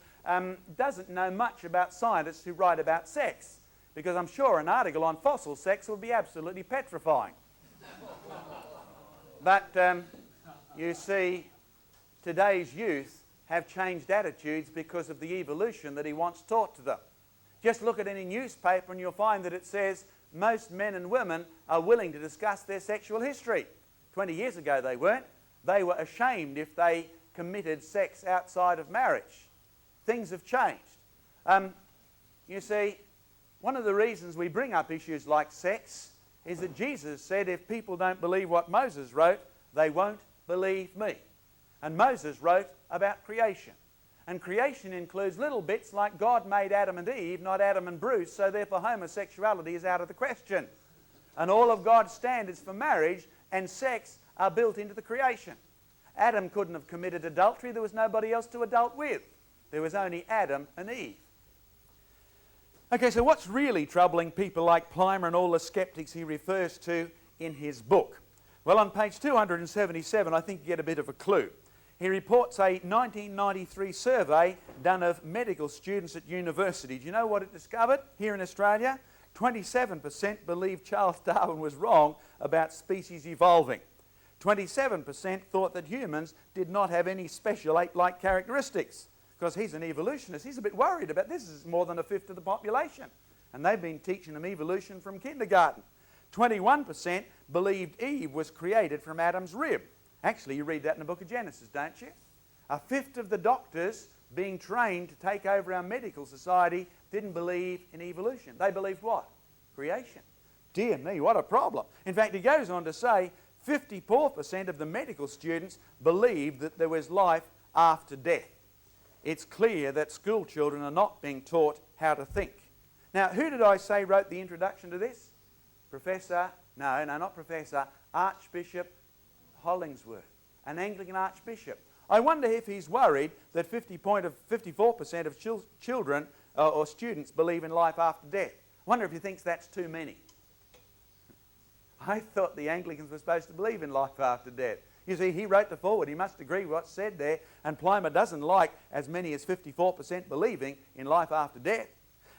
doesn't know much about scientists who write about sex, because I'm sure an article on fossil sex would be absolutely petrifying. But you see, today's youth have changed attitudes because of the evolution that he wants taught to them. Just look at any newspaper and you'll find that it says most men and women are willing to discuss their sexual history. 20 years ago they weren't. They were ashamed if they committed sex outside of marriage. Things have changed. You see, one of the reasons we bring up issues like sex is that Jesus said if people don't believe what Moses wrote, they won't believe me. And Moses wrote about creation. And creation includes little bits like God made Adam and Eve, not Adam and Bruce, so therefore homosexuality is out of the question. And all of God's standards for marriage and sex are built into the creation. Adam couldn't have committed adultery. There was nobody else to adult with. There was only Adam and Eve. Okay, so what's really troubling people like Plimer and all the skeptics he refers to in his book? Well, on page 277, I think you get a bit of a clue. He reports a 1993 survey done of medical students at university. Do you know what it discovered here in Australia? 27% believed Charles Darwin was wrong about species evolving. 27% thought that humans did not have any special ape-like characteristics. Because he's an evolutionist, he's a bit worried about this. This is more than a fifth of the population. And they've been teaching them evolution from kindergarten. 21% believed Eve was created from Adam's rib. Actually, you read that in the book of Genesis, don't you? A fifth of the doctors being trained to take over our medical society didn't believe in evolution. They believed what? Creation. Dear me, what a problem. In fact, he goes on to say 54% of the medical students believed that there was life after death. It's clear that school children are not being taught how to think. Now, who did I say wrote the introduction to this? Not Professor, Archbishop Hollingsworth, an Anglican Archbishop. I wonder if he's worried that 54% of children or students believe in life after death. I wonder if he thinks that's too many. I thought the Anglicans were supposed to believe in life after death. You see, he wrote the foreword. He must agree with what's said there, and Plimer doesn't like as many as 54% believing in life after death.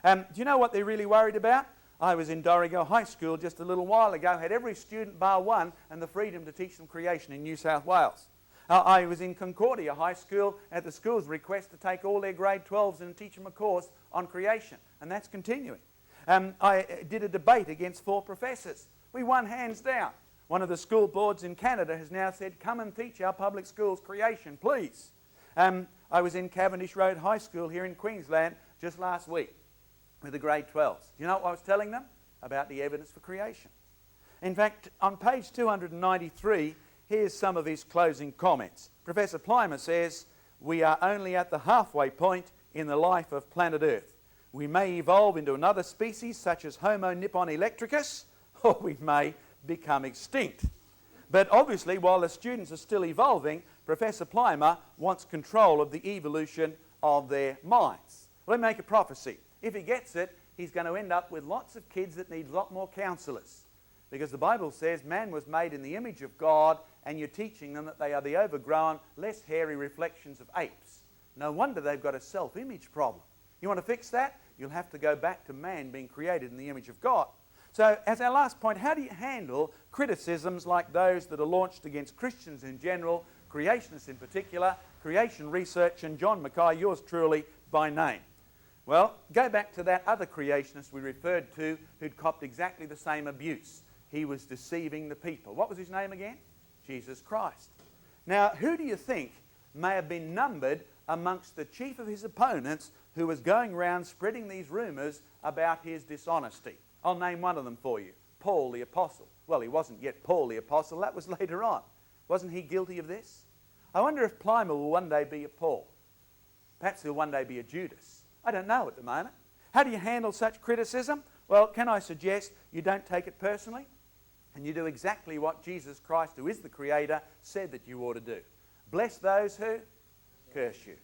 Do you know what they're really worried about? I was in Dorrigo High School just a little while ago, had every student bar one and the freedom to teach them creation in New South Wales. I was in Concordia High School at the school's request to take all their grade 12s and teach them a course on creation, and that's continuing. I did a debate against 4 professors. We won hands down. One of the school boards in Canada has now said, come and teach our public schools creation, please. I was in Cavendish Road High School here in Queensland just last week with the grade 12s. Do you know what I was telling them? About the evidence for creation. In fact, on page 293, here's some of his closing comments. Professor Plimer says, we are only at the halfway point in the life of planet Earth. We may evolve into another species such as Homo nippon electricus, or we may become extinct. But obviously, while the students are still evolving, Professor Plimer wants control of the evolution of their minds. Let me make a prophecy. If he gets it, he's going to end up with lots of kids that need a lot more counsellors. Because the Bible says man was made in the image of God, and you're teaching them that they are the overgrown, less hairy reflections of apes. No wonder they've got a self-image problem. You want to fix that? You'll have to go back to man being created in the image of God. So, as our last point, how do you handle criticisms like those that are launched against Christians in general, creationists in particular, creation research, and John Mackay, yours truly, by name? Well, go back to that other creationist we referred to who'd copped exactly the same abuse. He was deceiving the people. What was his name again? Jesus Christ. Now, who do you think may have been numbered amongst the chief of his opponents who was going around spreading these rumours about his dishonesty? I'll name one of them for you. Paul the Apostle. Well, he wasn't yet Paul the Apostle. That was later on. Wasn't he guilty of this? I wonder if Plimer will one day be a Paul. Perhaps he'll one day be a Judas. I don't know at the moment. How do you handle such criticism? Well, can I suggest you don't take it personally, and you do exactly what Jesus Christ, who is the Creator, said that you ought to do. Bless those who curse you.